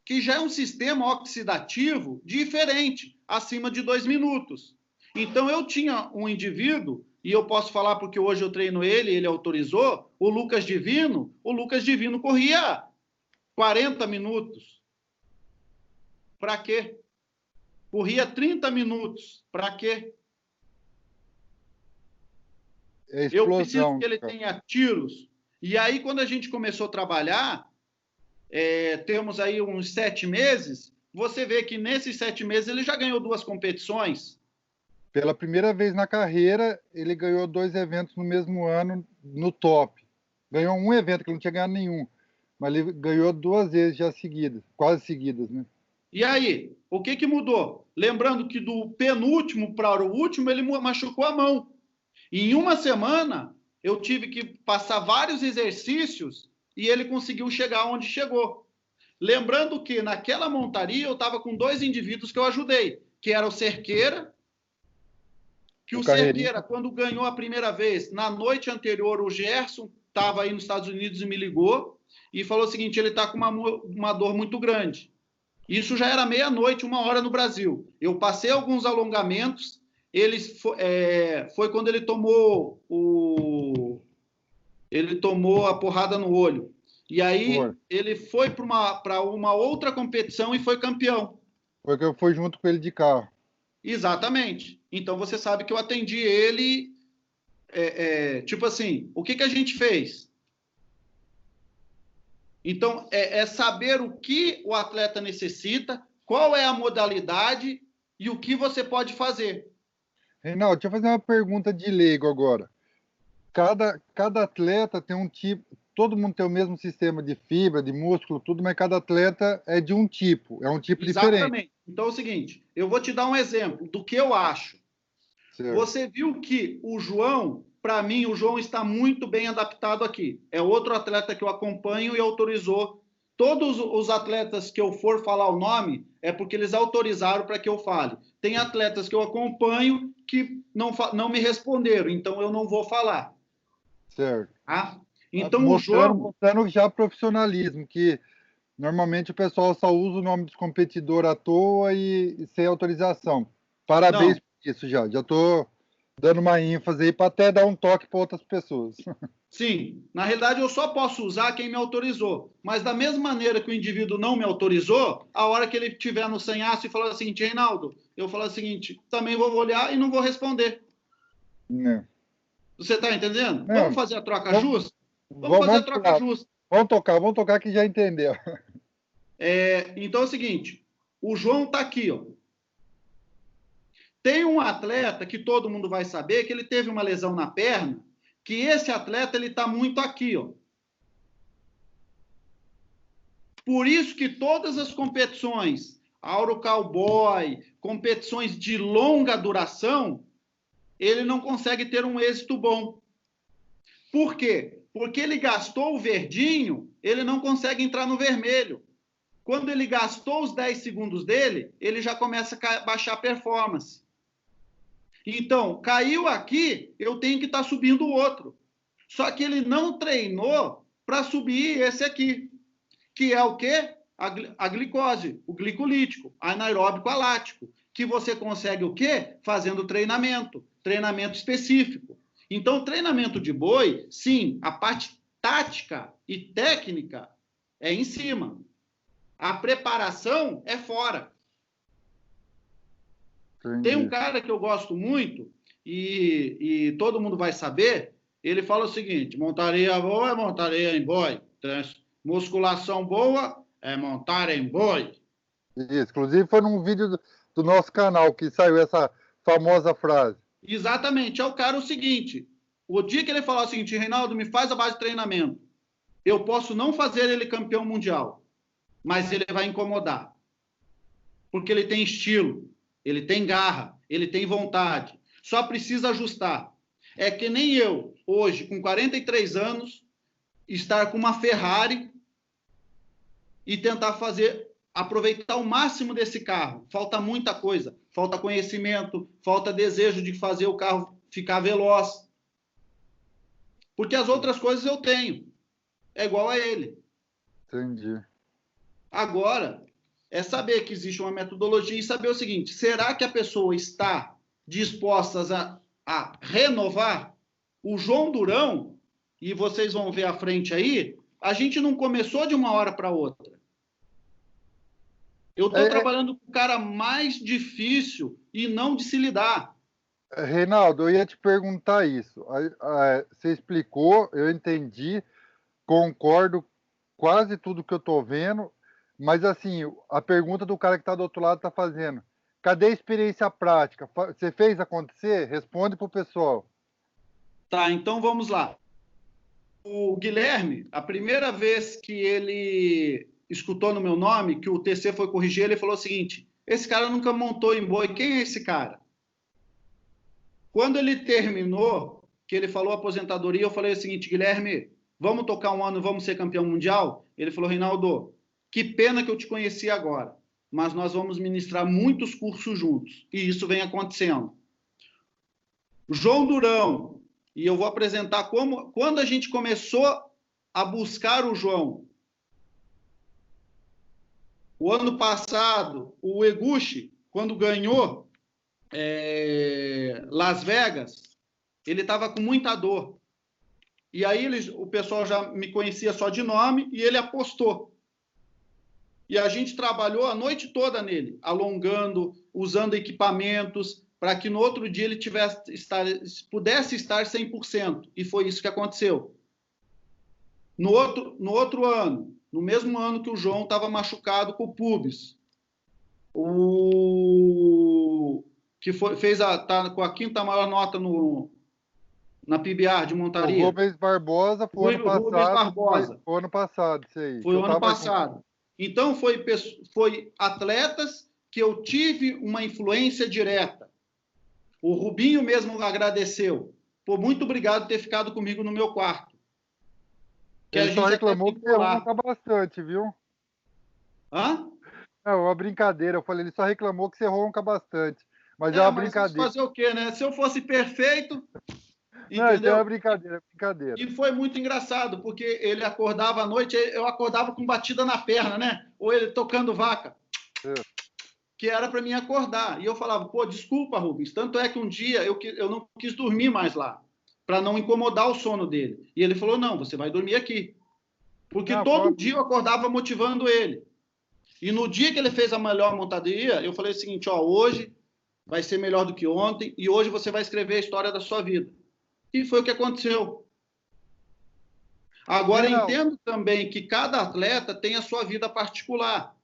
que já é um sistema oxidativo diferente, acima de 2 minutos. Então, eu tinha um indivíduo, e eu posso falar porque hoje eu treino ele autorizou, o Lucas Divino corria 40 minutos. Para quê? Corria 30 minutos. Para quê? Eu preciso que ele tenha tiros. E aí, quando a gente começou a trabalhar, temos aí uns 7 meses, você vê que nesses 7 meses ele já ganhou 2 competições. Pela primeira vez na carreira, ele ganhou 2 eventos no mesmo ano, no top. Ganhou um evento que ele não tinha ganhado nenhum, mas ele ganhou 2 vezes já seguidas, quase seguidas, né? E aí, o que mudou? Lembrando que do penúltimo para o último, ele machucou a mão. E em uma semana, eu tive que passar vários exercícios e ele conseguiu chegar onde chegou. Lembrando que naquela montaria eu estava com 2 indivíduos que eu ajudei, que era o Cerqueira, que o Cerqueira, quando ganhou a primeira vez, na noite anterior, o Gerson estava aí nos Estados Unidos e me ligou e falou o seguinte, ele está com uma dor muito grande. Isso já era meia-noite, 1h no Brasil. Eu passei alguns alongamentos, foi quando ele tomou a porrada no olho. E aí ele foi para uma outra competição e foi campeão. Foi que eu fui junto com ele de carro. Exatamente. Então você sabe que eu atendi ele, tipo assim, o que a gente fez? Então, saber o que o atleta necessita, qual é a modalidade e o que você pode fazer. Reinaldo, deixa eu fazer uma pergunta de leigo agora. Cada atleta tem um tipo, todo mundo tem o mesmo sistema de fibra, de músculo, tudo, mas cada atleta é de um tipo, é um tipo diferente. Exatamente. Então é o seguinte, eu vou te dar um exemplo do que eu acho. Certo. Você viu que o João, para mim, o João está muito bem adaptado aqui. É outro atleta que eu acompanho e autorizou. Todos os atletas que eu for falar o nome, é porque eles autorizaram para que eu fale. Tem atletas que eu acompanho que não me responderam, então eu não vou falar. Certo. Tá? Então, mostrando já profissionalismo, que normalmente o pessoal só usa o nome dos competidores à toa e sem autorização. Parabéns por isso já estou dando uma ênfase aí para até dar um toque para outras pessoas. Sim, na realidade eu só posso usar quem me autorizou, mas da mesma maneira que o indivíduo não me autorizou, a hora que ele estiver no sanhaço e falar o seguinte, Reinaldo, eu falo o seguinte, também vou olhar e não vou responder. Não. Você está entendendo? Não. Vamos fazer a troca justa? Vamos fazer a troca justa. Vamos tocar que já entendeu. Então é o seguinte, o João está aqui, ó. Tem um atleta que todo mundo vai saber que ele teve uma lesão na perna, que esse atleta ele está muito aqui, ó. Por isso que todas as competições, Auro Cowboy, competições de longa duração, ele não consegue ter um êxito bom. Por quê? Porque ele gastou o verdinho, ele não consegue entrar no vermelho. Quando ele gastou os 10 segundos dele, ele já começa a baixar a performance. Então, caiu aqui, eu tenho que estar subindo o outro. Só que ele não treinou para subir esse aqui, que é o quê? A glicose, o glicolítico, anaeróbico alático, que você consegue o quê? Fazendo treinamento específico. Então, treinamento de boi, sim, a parte tática e técnica é em cima. A preparação é fora. Entendi. Tem um cara que eu gosto muito, e todo mundo vai saber, ele fala o seguinte, montaria boa é montaria em boi, musculação boa é montar em boi. Isso, inclusive foi num vídeo do nosso canal que saiu essa famosa frase. Exatamente. É o cara o seguinte, o dia que ele falar o seguinte, Reinaldo, me faz a base de treinamento, eu posso não fazer ele campeão mundial, mas ele vai incomodar. Porque ele tem estilo, ele tem garra, ele tem vontade. Só precisa ajustar. É que nem eu, hoje, com 43 anos, estar com uma Ferrari e tentar aproveitar o máximo desse carro. Falta muita coisa. Falta conhecimento, falta desejo de fazer o carro ficar veloz. Porque as outras coisas eu tenho. É igual a ele. Entendi. Agora, é saber que existe uma metodologia e saber o seguinte, será que a pessoa está disposta a renovar? O João Durão, e vocês vão ver à frente aí, a gente não começou de uma hora para outra. Eu estou trabalhando com o cara mais difícil e não de se lidar. Reinaldo, eu ia te perguntar isso. Você explicou, eu entendi, concordo quase tudo que eu estou vendo, mas assim, a pergunta do cara que está do outro lado está fazendo, cadê a experiência prática? Você fez acontecer? Responde para o pessoal. Tá, então vamos lá. O Guilherme, a primeira vez que ele escutou no meu nome, que o TC foi corrigir, ele falou o seguinte, esse cara nunca montou em boi, quem é esse cara? Quando ele terminou, que ele falou aposentadoria, eu falei o seguinte, Guilherme, vamos tocar um ano, vamos ser campeão mundial? Ele falou, Reinaldo, que pena que eu te conheci agora, mas nós vamos ministrar muitos cursos juntos, e isso vem acontecendo. João Durão, e eu vou apresentar quando a gente começou a buscar o João. O ano passado, o Eguchi, quando ganhou Las Vegas, ele estava com muita dor. E aí o pessoal já me conhecia só de nome e ele apostou. E a gente trabalhou a noite toda nele, alongando, usando equipamentos, para que no outro dia ele pudesse estar 100%. E foi isso que aconteceu. No outro ano, no mesmo ano que o João estava machucado com o pubis, que fez tá com a quinta maior nota na PBR de montaria. O Rubens Barbosa foi ano passado. Rubens Barbosa. Foi ano passado, isso aí. Foi o ano passado. Então, foi atletas que eu tive uma influência direta. O Rubinho mesmo agradeceu. Pô, muito obrigado por ter ficado comigo no meu quarto. Ele só reclamou que você ronca bastante, viu? Hã? É uma brincadeira. Eu falei, ele só reclamou que você ronca bastante. Mas é uma brincadeira. Fazer o quê, né? Se eu fosse perfeito... Não, isso é uma brincadeira, brincadeira. E foi muito engraçado, porque ele acordava à noite, eu acordava com batida na perna, né? Ou ele tocando vaca. Que era para mim acordar. E eu falava, pô, desculpa, Rubens. Tanto é que um dia eu não quis dormir mais lá, para não incomodar o sono dele. E ele falou, não, você vai dormir aqui. Porque todo dia eu acordava motivando ele. E no dia que ele fez a melhor montaria, eu falei o seguinte, ó, hoje vai ser melhor do que ontem, e hoje você vai escrever a história da sua vida. E foi o que aconteceu. Agora, entendo também que cada atleta tem a sua vida particular.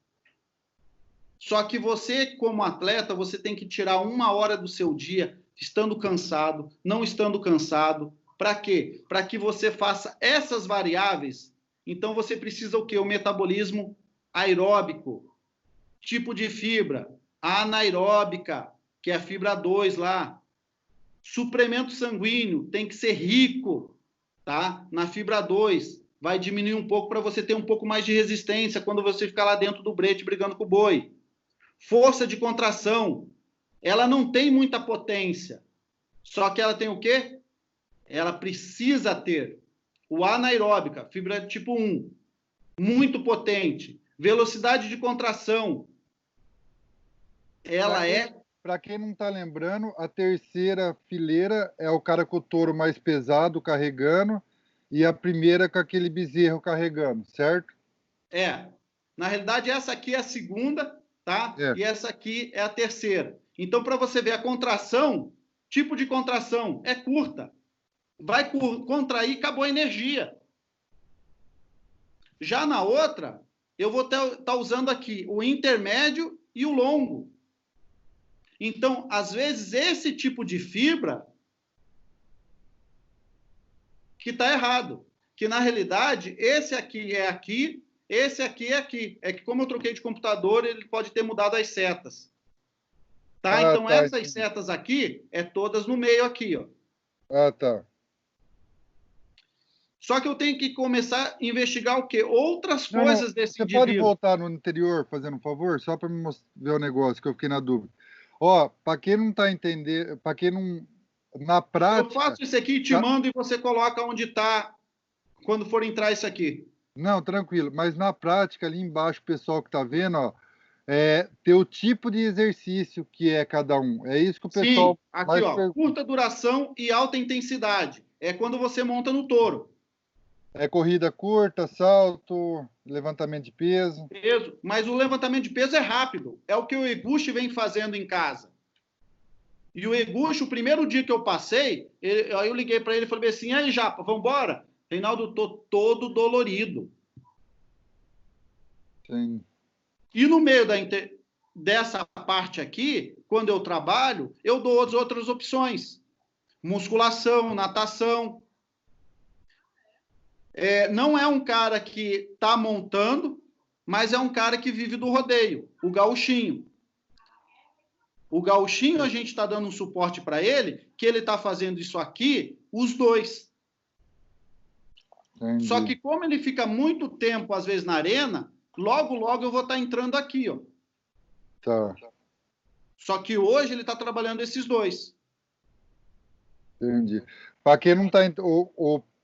Só que você, como atleta, você tem que tirar 1 hora do seu dia, estando cansado, não estando cansado. Para quê? Para que você faça essas variáveis. Então, você precisa o quê? O metabolismo aeróbico, tipo de fibra, anaeróbica, que é a fibra 2 lá. Suplemento sanguíneo tem que ser rico, tá? Na fibra 2. Vai diminuir um pouco para você ter um pouco mais de resistência quando você ficar lá dentro do brete brigando com o boi. Força de contração. Ela não tem muita potência. Só que ela tem o quê? Ela precisa ter o anaeróbica, fibra tipo 1. Muito potente. Velocidade de contração. Ela Para quem não está lembrando, a terceira fileira é o cara com o touro mais pesado carregando e a primeira com aquele bezerro carregando, certo? Na realidade, essa aqui é a segunda, tá? E essa aqui é a terceira. Então, para você ver a contração, tipo de contração, é curta. Vai contrair, acabou a energia. Já na outra, eu vou estar usando aqui o intermédio e o longo. Então, às vezes, esse tipo de fibra que está errado. Que, na realidade, esse aqui é aqui, esse aqui é aqui. É que, como eu troquei de computador, ele pode ter mudado as setas. Tá? Então, tá. essas setas aqui, é todas no meio aqui, ó. Tá. Só que eu tenho que começar a investigar o quê? Outras Não, coisas desse você indivíduo. pode voltar no anterior, fazendo um favor, só para me ver o negócio, que eu fiquei na dúvida. Ó, para quem não está entendendo, para quem não... Na prática... Eu faço isso aqui, te mando e você coloca onde está quando for entrar isso aqui. Não, tranquilo. Mas na prática, ali embaixo, o pessoal que está vendo, ó, tem o tipo de exercício que é cada um. É isso que o pessoal Sim, aqui, mais ó, pergunta. curta duração e alta intensidade. É quando você monta no touro. É corrida curta, salto, levantamento de peso. Peso. Mas o levantamento de peso é rápido. É o que o Eguchi vem fazendo em casa. E o Eguchi, o primeiro dia que eu passei, aí eu liguei para ele e falei assim, aí, Japa, vamos embora? Reinaldo, tô todo dolorido. Sim. E no meio dessa parte aqui, quando eu trabalho, eu dou as outras opções. Musculação, natação. Não é um cara que está montando, mas é um cara que vive do rodeio, o gauchinho. O gauchinho, a gente está dando um suporte para ele, que ele está fazendo isso aqui, os dois. Entendi. Só que como ele fica muito tempo, às vezes, na arena, logo, logo eu vou estar entrando aqui, ó. Tá. Só que hoje ele está trabalhando esses dois. Entendi. Para quem não está...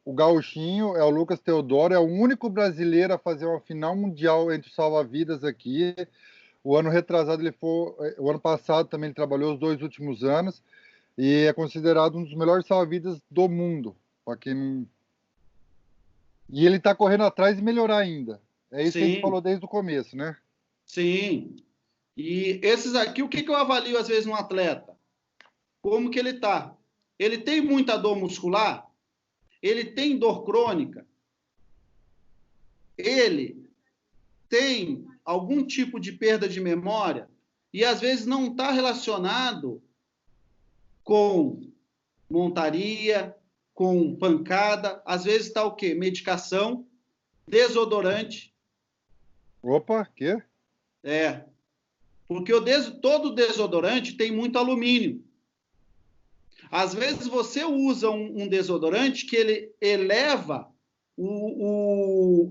O gauchinho é o Lucas Teodoro, é o único brasileiro a fazer uma final mundial entre salva-vidas aqui. O ano retrasado ele foi... O ano passado também ele trabalhou os 2 últimos anos e é considerado um dos melhores salva-vidas do mundo. Para quem não... E ele está correndo atrás de melhorar ainda. É isso que a gente falou desde o começo, né? Sim. E esses aqui, o que eu avalio às vezes no atleta? Como que ele está? Ele tem muita dor muscular? Ele tem dor crônica? Ele tem algum tipo de perda de memória? E às vezes não está relacionado com montaria, com pancada. Às vezes está o quê? Medicação, desodorante. Opa, quê? Porque todo desodorante tem muito alumínio. Às vezes você usa um desodorante que ele eleva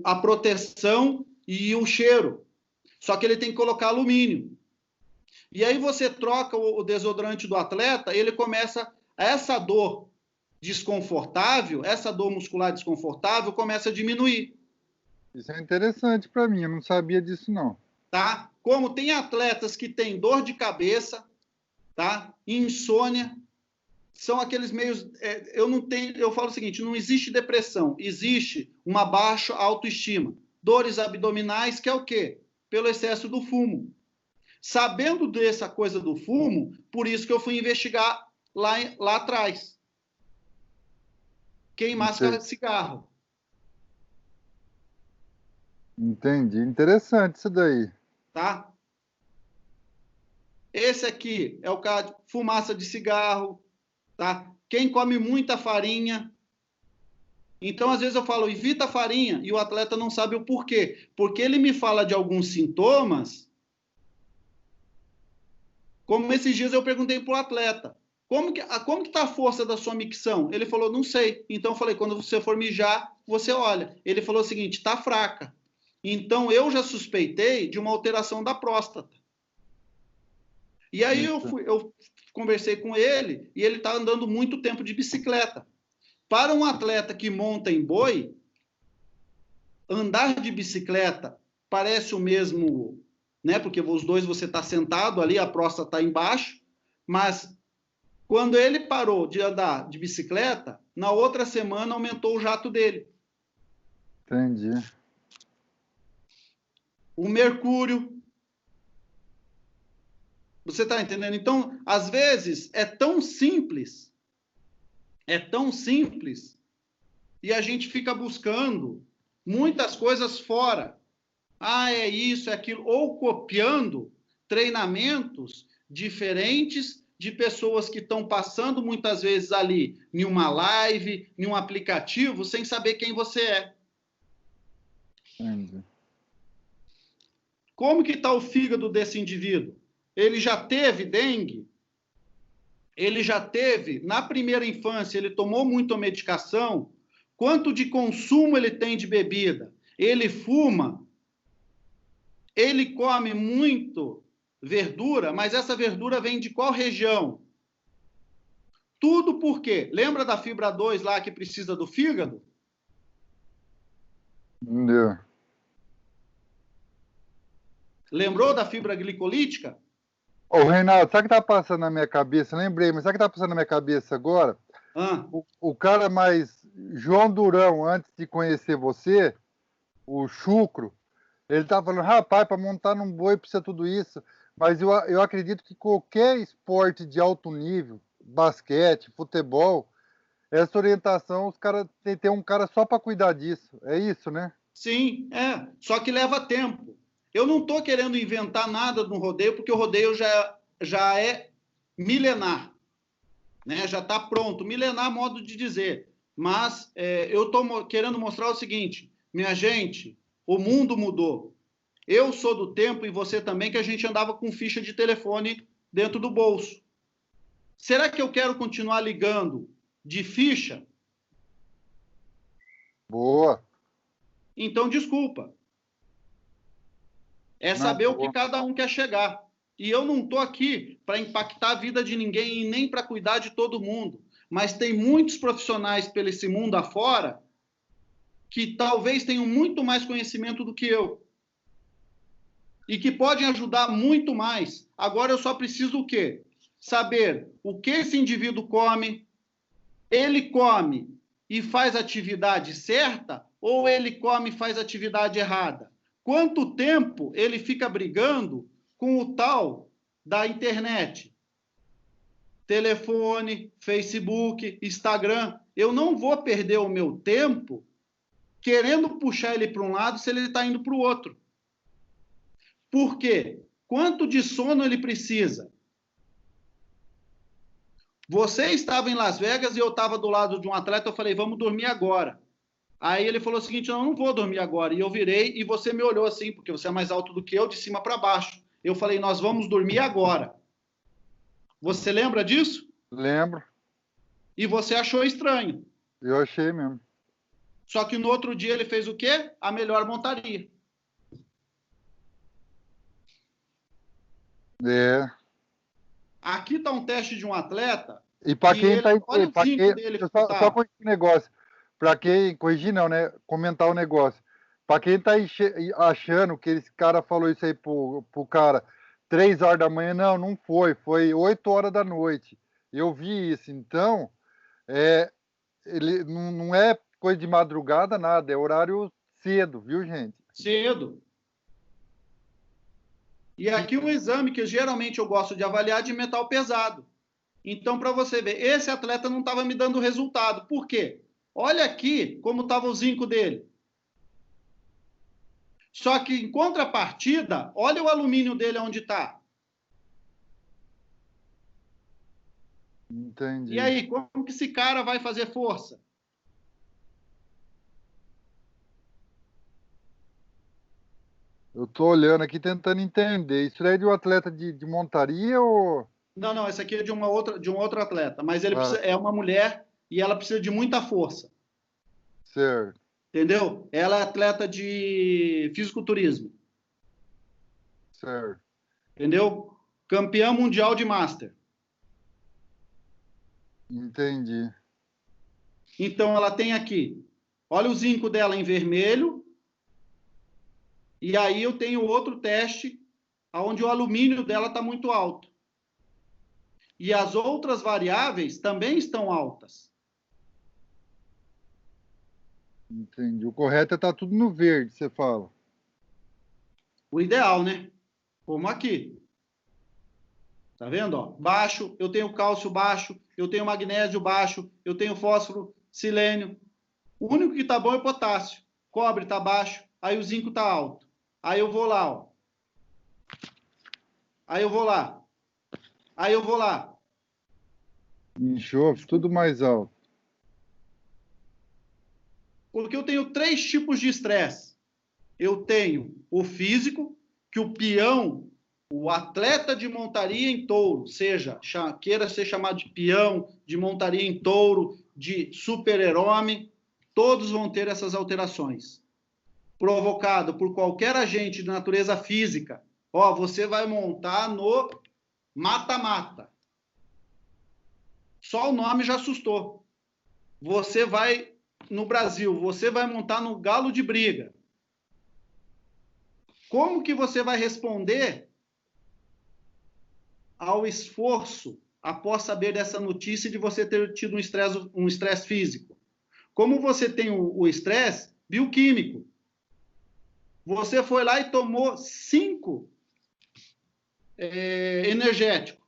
a proteção e o cheiro. Só que ele tem que colocar alumínio. E aí você troca o desodorante do atleta, ele começa... Essa dor desconfortável, essa dor muscular desconfortável começa a diminuir. Isso é interessante para mim, eu não sabia disso não. Tá? Como tem atletas que têm dor de cabeça, tá? Insônia, são aqueles meios... eu falo o seguinte, não existe depressão, existe uma baixa autoestima. Dores abdominais, que é o quê? Pelo excesso do fumo. Sabendo dessa coisa do fumo, por isso que eu fui investigar lá atrás. Queimar cigarro. Entendi. Interessante isso daí. Tá? Esse aqui é o caso de fumaça de cigarro, tá? Quem come muita farinha. Então, às vezes eu falo, evita a farinha, e o atleta não sabe o porquê. Porque ele me fala de alguns sintomas, como esses dias eu perguntei para o atleta, como que está a força da sua micção? Ele falou, não sei. Então eu falei, quando você for mijar, você olha. Ele falou o seguinte, está fraca. Então eu já suspeitei de uma alteração da próstata. E aí eu conversei com ele, e ele está andando muito tempo de bicicleta. Para um atleta que monta em boi, andar de bicicleta parece o mesmo, né? Porque os dois você está sentado ali, a próstata está embaixo, mas quando ele parou de andar de bicicleta, na outra semana aumentou o jato dele. Entendi. O mercúrio. Você está entendendo? Então, às vezes, é tão simples, e a gente fica buscando muitas coisas fora. Ah, é isso, é aquilo. Ou copiando treinamentos diferentes de pessoas que estão passando muitas vezes ali em uma live, em um aplicativo, sem saber quem você é. Entendi. Como que está o fígado desse indivíduo? Ele já teve dengue? Ele já teve, na primeira infância, ele tomou muita medicação? Quanto de consumo ele tem de bebida? Ele fuma? Ele come muito verdura, mas essa verdura vem de qual região? Tudo por quê? Lembra da fibra 2 lá que precisa do fígado? Entendeu? Lembrou da fibra glicolítica? Ô, Reinaldo, sabe o que tá passando na minha cabeça? Lembrei, mas sabe o que tá passando na minha cabeça agora? Ah, O cara mais... João Durão, antes de conhecer você, o Chucro, ele tá falando, rapaz, para montar num boi precisa tudo isso. Mas eu acredito que qualquer esporte de alto nível, basquete, futebol, essa orientação, os caras tem que ter um cara só para cuidar disso. É isso, né? sim, só que leva tempo. Eu não estou querendo inventar nada no rodeio, porque o rodeio já é milenar, né? Já está pronto. Milenar, modo de dizer. Mas eu estou querendo mostrar o seguinte, minha gente, o mundo mudou. Eu sou do tempo, e você também, que a gente andava com ficha de telefone dentro do bolso. Será que eu quero continuar ligando de ficha? Boa. Então, desculpa. É Não, saber o que boa. cada um quer chegar. E eu não estou aqui para impactar a vida de ninguém e nem para cuidar de todo mundo. Mas tem muitos profissionais pelo esse mundo afora que talvez tenham muito mais conhecimento do que eu. E que podem ajudar muito mais. Agora eu só preciso o quê? Saber o que esse indivíduo come, ele come e faz atividade certa, ou ele come e faz atividade errada? Quanto tempo ele fica brigando com o tal da internet? Telefone, Facebook, Instagram. Eu não vou perder o meu tempo querendo puxar ele para um lado se ele está indo para o outro. Por quê? Quanto de sono ele precisa? Você estava em Las Vegas e eu estava do lado de um atleta, eu falei, vamos dormir agora. Aí ele falou o seguinte, não vou dormir agora. E eu virei e você me olhou assim, porque você é mais alto do que eu, de cima para baixo. Eu falei, nós vamos dormir agora. Você lembra disso? Lembro. E você achou estranho. Eu achei mesmo. Só que no outro dia ele fez o quê? A melhor montaria. É. Aqui está um teste de um atleta. E para quem está... Olha o cinco dele que Só corrigir o negócio. Para quem... Corrigir não, né? Comentar o negócio. Para quem está achando que esse cara falou isso aí pro cara 3 horas da manhã, não foi. Foi 8 horas da noite. Eu vi isso. Então, ele não é coisa de madrugada, nada. É horário cedo, viu, gente? Cedo. E aqui um exame que geralmente eu gosto de avaliar de metal pesado. Então, para você ver, esse atleta não estava me dando resultado. Por quê? Olha aqui como estava o zinco dele. Só que, em contrapartida, olha o alumínio dele onde está. Entendi. E aí, como que esse cara vai fazer força? Eu tô olhando aqui tentando entender. Isso aí é de um atleta de montaria ou... Não, essa aqui é de um outro atleta, mas ele Ah, é uma mulher e ela precisa de muita força. certo. Entendeu? Ela é atleta de fisiculturismo. Certo. Entendeu? Campeã mundial de Master. Entendi. Então, ela tem aqui, olha o zinco dela em vermelho, e aí eu tenho outro teste, onde o alumínio dela está muito alto. E as outras variáveis também estão altas. Entendi. O correto é estar tudo no verde, você fala. O ideal, né? Como aqui. Tá vendo? Ó? Baixo, eu tenho cálcio baixo, eu tenho magnésio baixo, eu tenho fósforo, silênio. O único que tá bom é o potássio. Cobre tá baixo, aí o zinco tá alto. Aí eu vou lá, ó. Aí eu vou lá. Aí eu vou lá. Enxofre, tudo mais alto. Porque eu tenho 3 tipos de estresse. Eu tenho o físico, que o peão, o atleta de montaria em touro, queira ser chamado de peão, de montaria em touro, de super-herói, todos vão ter essas alterações. Provocado por qualquer agente de natureza física. Ó, você vai montar no mata-mata. Só o nome já assustou. Você vai, no Brasil, você vai montar no galo de briga. Como que você vai responder ao esforço após saber dessa notícia de você ter tido um estresse físico? Como você tem o estresse bioquímico? Você foi lá e tomou 5 energéticos.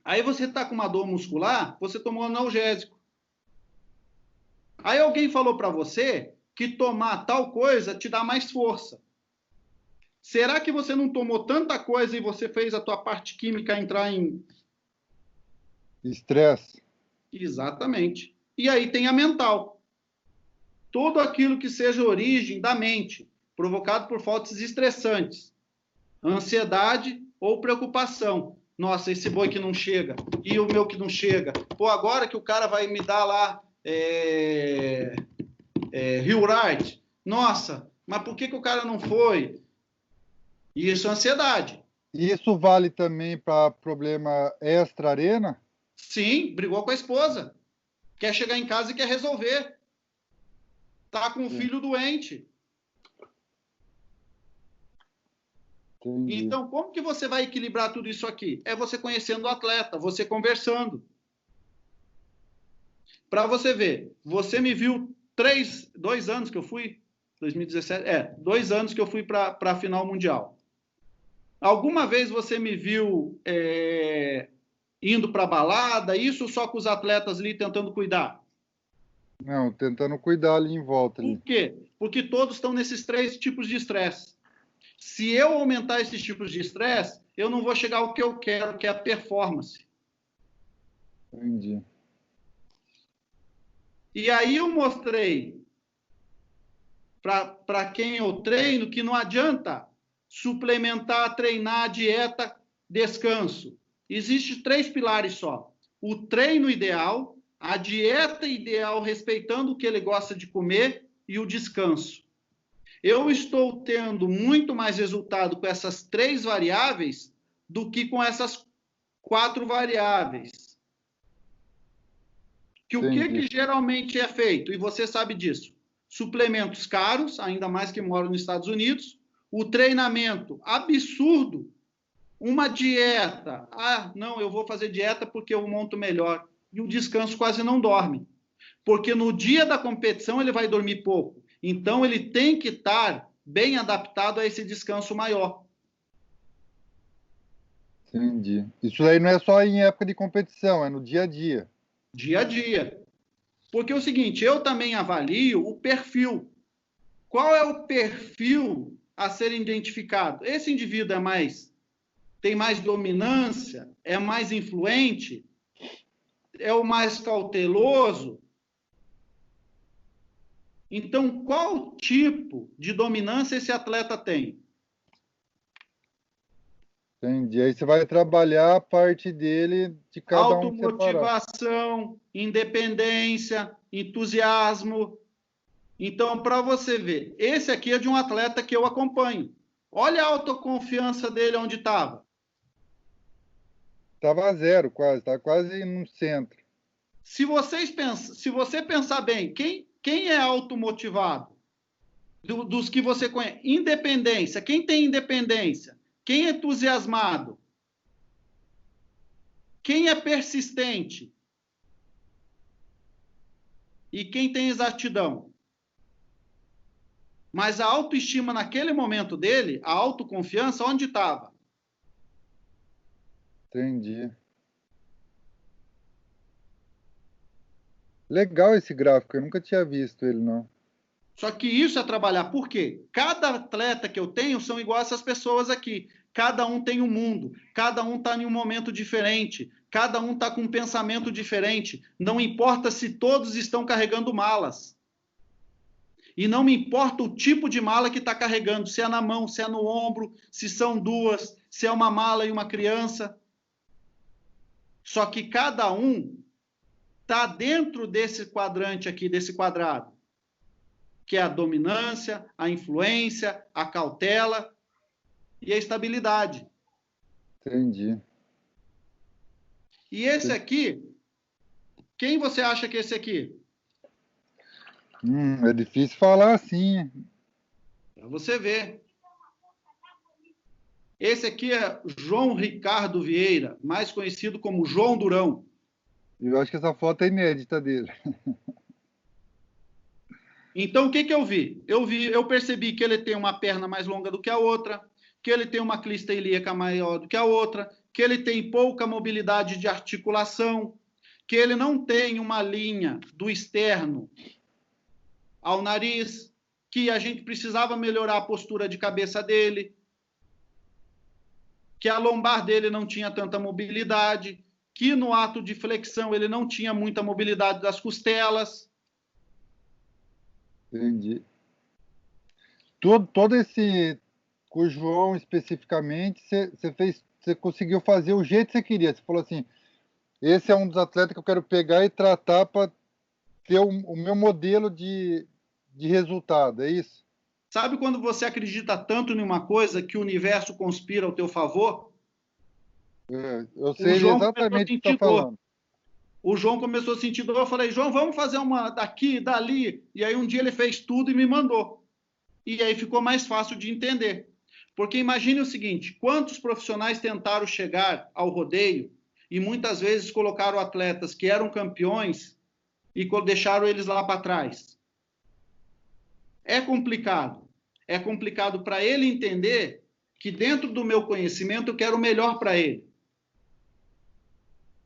Aí você está com uma dor muscular, você tomou analgésico. Aí alguém falou para você que tomar tal coisa te dá mais força. Será que você não tomou tanta coisa e você fez a tua parte química entrar em... Estresse. Exatamente. E aí tem a mental. Tudo aquilo que seja origem da mente, provocado por fatos estressantes, ansiedade ou preocupação. Nossa, esse boi que não chega, e o meu que não chega. Pô, agora que o cara vai me dar lá Rio Right. Nossa, mas por que o cara não foi? Isso é ansiedade. Isso vale também para problema extra-arena? Sim, brigou com a esposa. Quer chegar em casa e quer resolver. Tá com um filho doente. Entendi. Então, como que você vai equilibrar tudo isso aqui? É você conhecendo o atleta, você conversando. Para você ver, você me viu 2 anos que eu fui, 2017, 2 anos que eu fui para a final mundial. Alguma vez você me viu indo para balada, isso só com os atletas ali tentando cuidar? Não, tentando cuidar ali em volta. Ali. Por quê? Porque todos estão nesses 3 tipos de estresse. Se eu aumentar esses tipos de estresse, eu não vou chegar ao que eu quero, que é a performance. Entendi. E aí eu mostrei para quem eu treino que não adianta suplementar, treinar, dieta, descanso. Existem 3 pilares só. O treino ideal, a dieta ideal, respeitando o que ele gosta de comer, e o descanso. Eu estou tendo muito mais resultado com essas 3 variáveis do que com essas 4 variáveis. Que o que geralmente é feito, e você sabe disso? Suplementos caros, ainda mais que moram nos Estados Unidos, o treinamento absurdo, uma dieta, não, eu vou fazer dieta porque eu monto melhor, e o descanso quase não dorme, porque no dia da competição ele vai dormir pouco, então ele tem que estar bem adaptado a esse descanso maior. Entendi. Isso aí não é só em época de competição, é no dia a dia. Dia a dia. Porque é o seguinte, eu também avalio o perfil. Qual é o perfil a ser identificado? Esse indivíduo tem mais dominância, é mais influente, é o mais cauteloso. Então, qual tipo de dominância esse atleta tem? Entendi. Aí você vai trabalhar a parte dele de cada um separado. Automotivação, independência, entusiasmo. Então, para você ver, esse aqui é de um atleta que eu acompanho. Olha a autoconfiança dele onde estava. Estava zero quase, estava quase no centro. Se você pensar bem, quem é automotivado? Dos que você conhece. Independência. Quem tem independência? Quem é entusiasmado? Quem é persistente? E quem tem exatidão? Mas a autoestima naquele momento dele, a autoconfiança, onde estava? Entendi. Legal esse gráfico, eu nunca tinha visto ele, não. Só que isso é trabalhar. Por quê? Cada atleta que eu tenho são igual a essas pessoas aqui. Cada um tem um mundo, cada um está em um momento diferente, cada um está com um pensamento diferente. Não importa se todos estão carregando malas. E não me importa o tipo de mala que está carregando, se é na mão, se é no ombro, se são duas, se é uma mala e uma criança. Só que cada um está dentro desse quadrante aqui, desse quadrado, que é a dominância, a influência, a cautela e a estabilidade. Entendi. E esse aqui, quem você acha que é esse aqui? É difícil falar assim. Para você ver. Esse aqui é João Ricardo Vieira, mais conhecido como João Durão. Eu acho que essa foto é inédita dele. Então, o que que eu vi? Eu percebi que ele tem uma perna mais longa do que a outra, que ele tem uma crista ilíaca maior do que a outra, que ele tem pouca mobilidade de articulação, que ele não tem uma linha do externo ao nariz, que a gente precisava melhorar a postura de cabeça dele, que a lombar dele não tinha tanta mobilidade, que no ato de flexão ele não tinha muita mobilidade das costelas. Entendi. Todo esse, com o João especificamente, você conseguiu fazer o jeito que você queria. Você falou assim, esse é um dos atletas que eu quero pegar e tratar para ter o meu modelo de resultado, é isso? Sabe quando você acredita tanto em uma coisa que o universo conspira ao teu favor? Eu O sei João começou a exatamente o que você sentir está dor. falando. O João começou a sentir dor. Eu falei, João, vamos fazer uma daqui, dali. E aí um dia ele fez tudo e me mandou. E aí ficou mais fácil de entender. Porque imagine o seguinte, quantos profissionais tentaram chegar ao rodeio e muitas vezes colocaram atletas que eram campeões e deixaram eles lá para trás. É complicado. É complicado para ele entender que dentro do meu conhecimento eu quero o melhor para ele.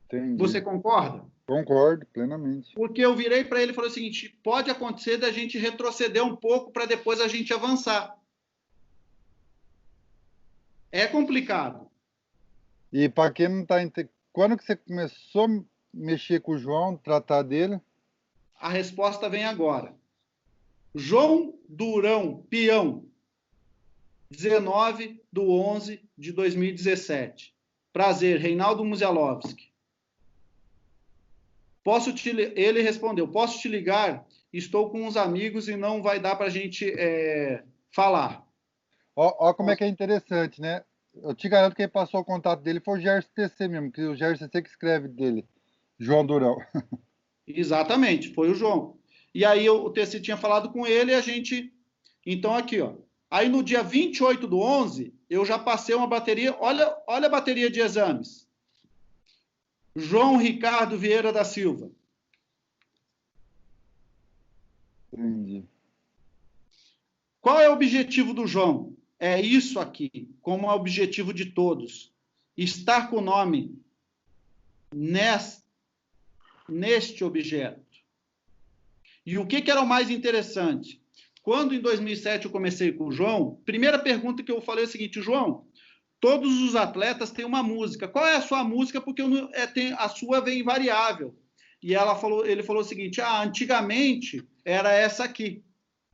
Entendi. Você concorda? Concordo plenamente. Porque eu virei para ele e falei o seguinte, pode acontecer da gente retroceder um pouco para depois a gente avançar. É complicado. E para quem não está quando que você começou a mexer com o João, tratar dele? A resposta vem agora. João Durão Peão, 19/11/2017. Prazer, Reinaldo Muzialovski. Ele respondeu, posso te ligar? Estou com uns amigos e não vai dar para a gente falar. Ó como é que é interessante, né? Eu te garanto que quem passou o contato dele foi o Gerson TC mesmo, que o Gerson TC que escreve dele, João Durão. Exatamente, foi o João. E aí o TC tinha falado com ele e a gente... Então aqui, ó. Aí no dia 28/11, eu já passei uma bateria... Olha a bateria de exames. João Ricardo Vieira da Silva. Entendi. Qual é o objetivo do João? É isso aqui, como é o objetivo de todos. Estar com o nome neste objeto. E o que era o mais interessante? Quando em 2007 eu comecei com o João, primeira pergunta que eu falei é o seguinte, João, todos os atletas têm uma música. Qual é a sua música? Porque a sua vem variável. E ele falou o seguinte, antigamente era essa aqui.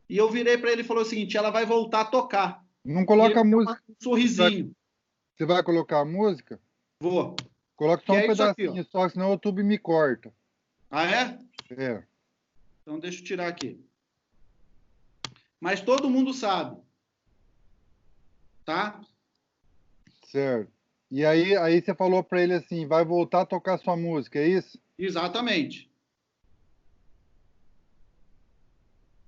E eu virei para ele e falou o seguinte, ela vai voltar a tocar. Não coloca a música. Um sorrisinho. Você vai colocar a música? Vou. Coloca só um pedacinho aqui, só, senão o YouTube me corta. Ah, é? É. Então deixa eu tirar aqui. Mas todo mundo sabe. Tá? Certo. E aí você falou para ele assim, vai voltar a tocar sua música, é isso? Exatamente.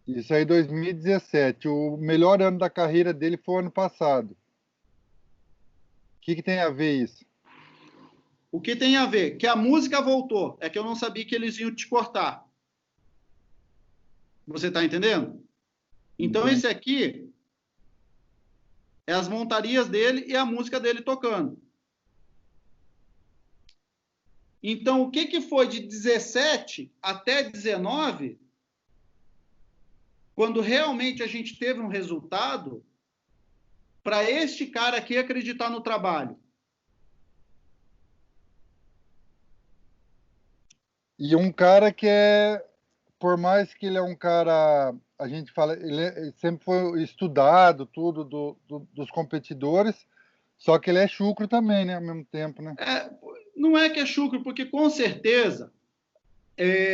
Isso aí 2017. O melhor ano da carreira dele foi o ano passado. O que tem a ver isso? O que tem a ver? Que a música voltou. É que eu não sabia que eles iam te cortar. Você está entendendo? Então, Entendi. esse aqui é as montarias dele e a música dele tocando. Então, o que foi de 17 até 19, quando realmente a gente teve um resultado, para este cara aqui acreditar no trabalho. E um cara que é, por mais que ele é um cara, a gente fala, ele sempre foi estudado, tudo, dos competidores, só que ele é chucro também, né, ao mesmo tempo, né? Não é que é chucro, porque com certeza,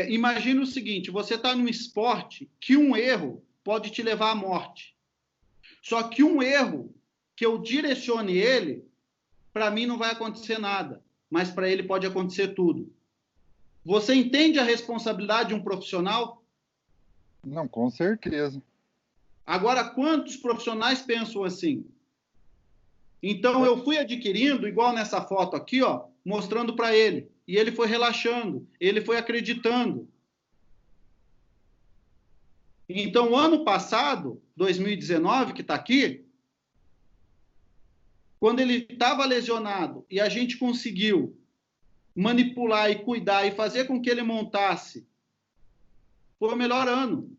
imagina o seguinte, você está num esporte que um erro pode te levar à morte. Só que um erro que eu direcione ele, para mim não vai acontecer nada, mas para ele pode acontecer tudo. Você entende a responsabilidade de um profissional? Não, com certeza. Agora, quantos profissionais pensam assim? Então, eu fui adquirindo, igual nessa foto aqui, ó, mostrando para ele. E ele foi relaxando, ele foi acreditando. Então, ano passado, 2019, que está aqui, quando ele estava lesionado e a gente conseguiu manipular e cuidar e fazer com que ele montasse, foi o melhor ano.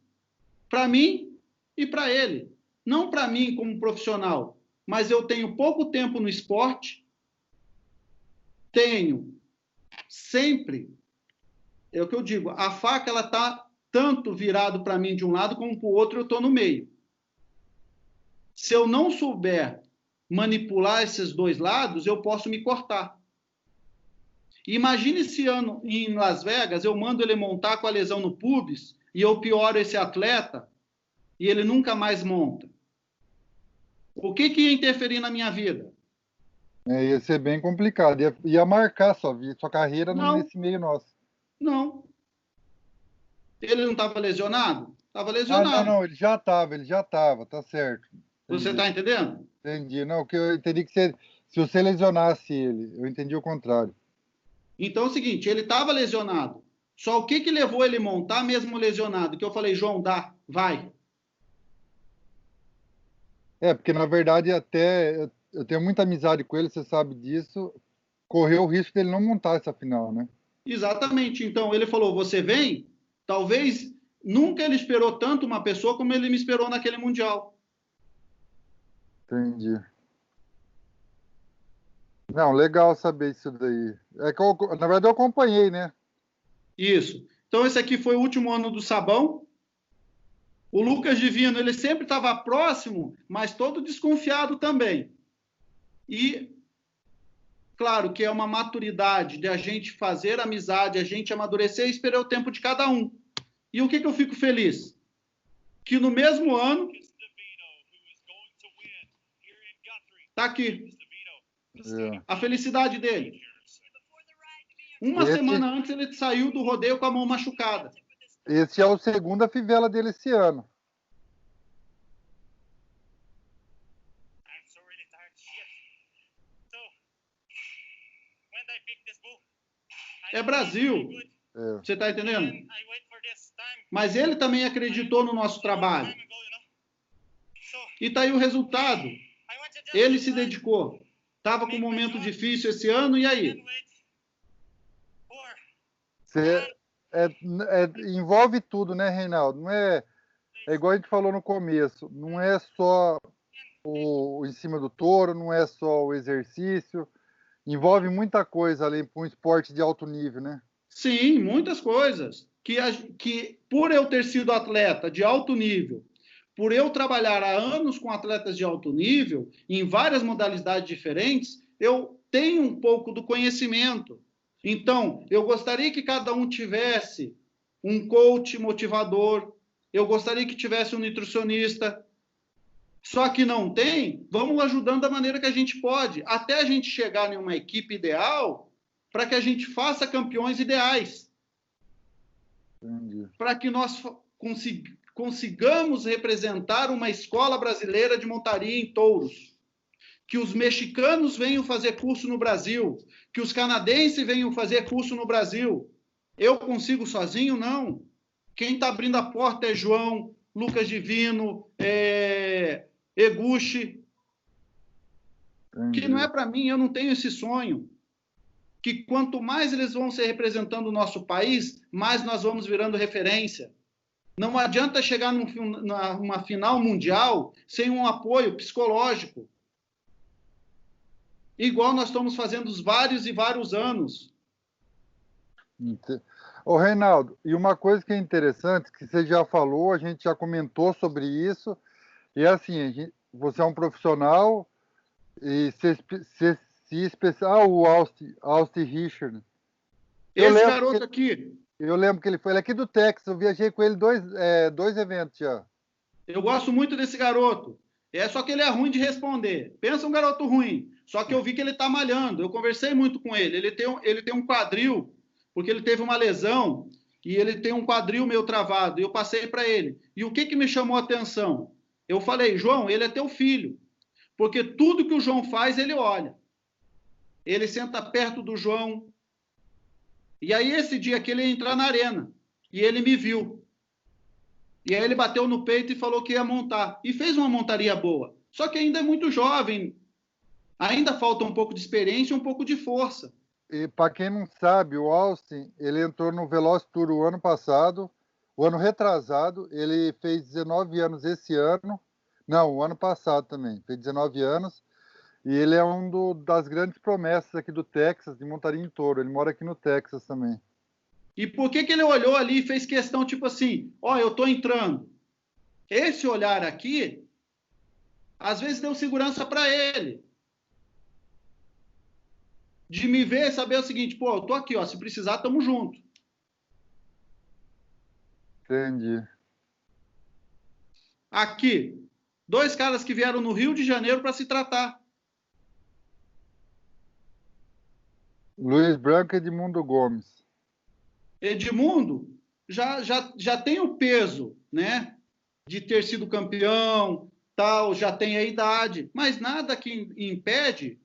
Para mim e para ele. Não para mim como profissional, mas eu tenho pouco tempo no esporte, tenho sempre, é o que eu digo, a faca ela está tanto virado para mim de um lado como para o outro, eu estou no meio. Se eu não souber manipular esses dois lados, eu posso me cortar. Imagine esse ano em Las Vegas, eu mando ele montar com a lesão no pubis e eu pioro esse atleta e ele nunca mais monta. O que ia interferir na minha vida? Ia ser bem complicado. Ia marcar sua vida, sua carreira nesse meio nosso. Não. Ele não estava lesionado? Estava lesionado. Não, ele já estava, tá certo. Entendi. Você está entendendo? Entendi. Não, que eu entendi que se você lesionasse ele, eu entendi o contrário. Então é o seguinte, ele estava lesionado. Só o que levou ele a montar mesmo lesionado? Que eu falei, João, dá, vai. Porque na verdade até eu tenho muita amizade com ele, você sabe disso, correu o risco dele não montar essa final, né? Exatamente. Então ele falou, você vem? Talvez nunca ele esperou tanto uma pessoa como ele me esperou naquele Mundial. Entendi. Não, legal saber isso daí. É que na verdade eu acompanhei, né? Isso. Então esse aqui foi o último ano do Sabão. O Lucas Divino, ele sempre estava próximo, mas todo desconfiado também. E, claro, que é uma maturidade de a gente fazer amizade, a gente amadurecer e esperar o tempo de cada um. E o que eu fico feliz? Que no mesmo ano... Está aqui. A felicidade dele. Uma semana antes ele saiu do rodeio com a mão machucada. Esse é o segundo fivela dele esse ano. É Brasil. Você está entendendo? Mas ele também acreditou no nosso trabalho. E está aí o resultado. Ele se dedicou. Estava com um momento difícil esse ano, e aí? Envolve tudo, né, Reinaldo? Não é igual a gente falou no começo, não é só o em cima do touro, não é só o exercício, envolve muita coisa ali para um esporte de alto nível, né? Sim, muitas coisas. Que por eu ter sido atleta de alto nível, por eu trabalhar há anos com atletas de alto nível, em várias modalidades diferentes, eu tenho um pouco do conhecimento. Então, eu gostaria que cada um tivesse um coach motivador, eu gostaria que tivesse um nutricionista. Só que não tem, vamos ajudando da maneira que a gente pode, até a gente chegar em uma equipe ideal, para que a gente faça campeões ideais. Para que nós consigamos representar uma escola brasileira de montaria em touros. Que os mexicanos venham fazer curso no Brasil, que os canadenses venham fazer curso no Brasil. Eu consigo sozinho? Não. Quem está abrindo a porta é João, Lucas Divino, Eguchi. Que não é para mim, eu não tenho esse sonho. Que quanto mais eles vão ser representando o nosso país, mais nós vamos virando referência. Não adianta chegar numa final mundial sem um apoio psicológico. igual nós estamos fazendo vários e vários anos. Ô, Reinaldo, e uma coisa que é interessante, que você já falou, a gente já comentou sobre isso, e é assim, você é um profissional e se especial, o Austin Richard. Esse garoto aqui, Eu lembro que ele é aqui do Texas, eu viajei com ele dois eventos já. eu gosto muito desse garoto. Só que ele é ruim de responder. Pensa um garoto ruim. Só que eu vi que ele está malhando. Eu conversei muito com ele. Ele tem um quadril, porque ele teve uma lesão, e ele tem um quadril meio travado. E eu passei para ele. E o que me chamou a atenção? Eu falei, João, ele é teu filho. Porque tudo que o João faz, ele olha. Ele senta perto do João. E aí, esse dia que ele ia entrar na arena, e ele me viu. E aí ele bateu no peito e falou que ia montar. E fez uma montaria boa. Só que ainda é muito jovem. Ainda falta um pouco de experiência e um pouco de força. E para quem não sabe, o Austin, ele entrou no Veloz Tour o ano passado, o ano retrasado, ele fez 19 anos esse ano. Não, o ano passado também, fez 19 anos. E ele é das grandes promessas aqui do Texas, de montaria em touro. Ele mora aqui no Texas também. E por que ele olhou ali e fez questão, tipo assim, ó, eu tô entrando. Esse olhar aqui, às vezes deu segurança para ele. De me ver e saber o seguinte, pô, eu tô aqui, ó, se precisar, tamo junto. Entendi. Aqui, 2 caras que vieram no Rio de Janeiro para se tratar. Luiz Branco e Edmundo Gomes. Edmundo já tem o peso, né, de ter sido campeão, tal, já tem a idade, mas nada que impede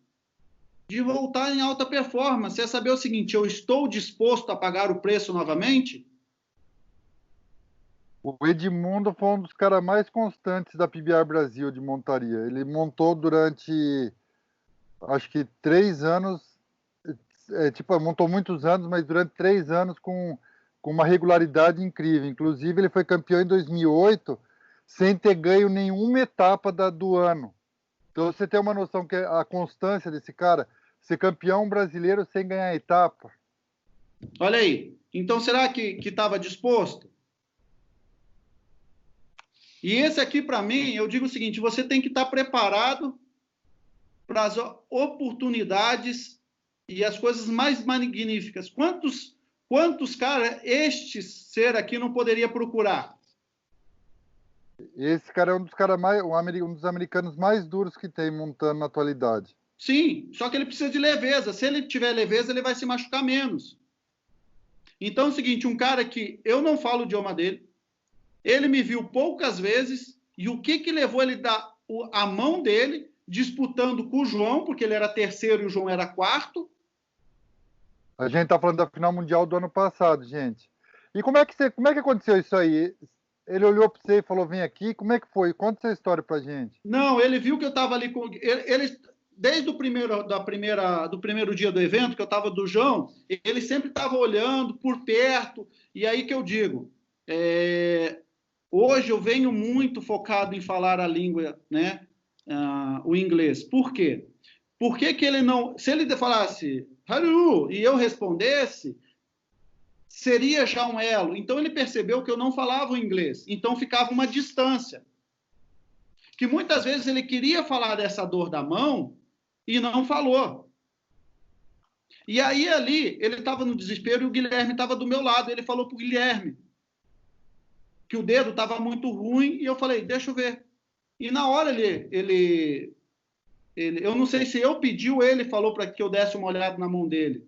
de voltar em alta performance. É saber o seguinte, eu estou disposto a pagar o preço novamente? O Edmundo foi um dos caras mais constantes da PBR Brasil de montaria. Ele montou durante, acho que 3 anos, montou muitos anos, mas durante 3 anos com uma regularidade incrível. Inclusive, ele foi campeão em 2008, sem ter ganho nenhuma etapa do ano. Então, você tem uma noção que a constância desse cara, ser campeão brasileiro sem ganhar etapa. Olha aí. Então, será que estava disposto? E esse aqui, para mim, eu digo o seguinte, você tem que estar preparado para as oportunidades e as coisas mais magníficas. Quantos caras este ser aqui não poderia procurar? Esse cara é um dos caras um dos americanos mais duros que tem montando na atualidade. Sim, só que ele precisa de leveza. Se ele tiver leveza, ele vai se machucar menos. Então é o seguinte, um cara que eu não falo o idioma dele, ele me viu poucas vezes, e o que levou ele dar a mão dele, disputando com o João, porque ele era terceiro e o João era quarto. A gente tá falando da final mundial do ano passado, gente. E como é que aconteceu isso aí? Ele olhou para você e falou, vem aqui, como é que foi? Conta essa história pra gente. Não, ele viu que eu estava ali com... Desde do primeiro dia do evento, que eu estava do João, ele sempre estava olhando por perto, e aí que eu digo, hoje eu venho muito focado em falar a língua, né, o inglês. Por quê? Por que ele não... Se ele falasse, hello, e eu respondesse, seria já um elo. Então ele percebeu que eu não falava o inglês, então ficava uma distância. Que muitas vezes ele queria falar dessa dor da mão e não falou. E aí ali, ele estava no desespero e o Guilherme estava do meu lado. Ele falou para o Guilherme que o dedo estava muito ruim e eu falei, deixa eu ver. E na hora eu não sei se eu pedi ou ele falou para que eu desse uma olhada na mão dele.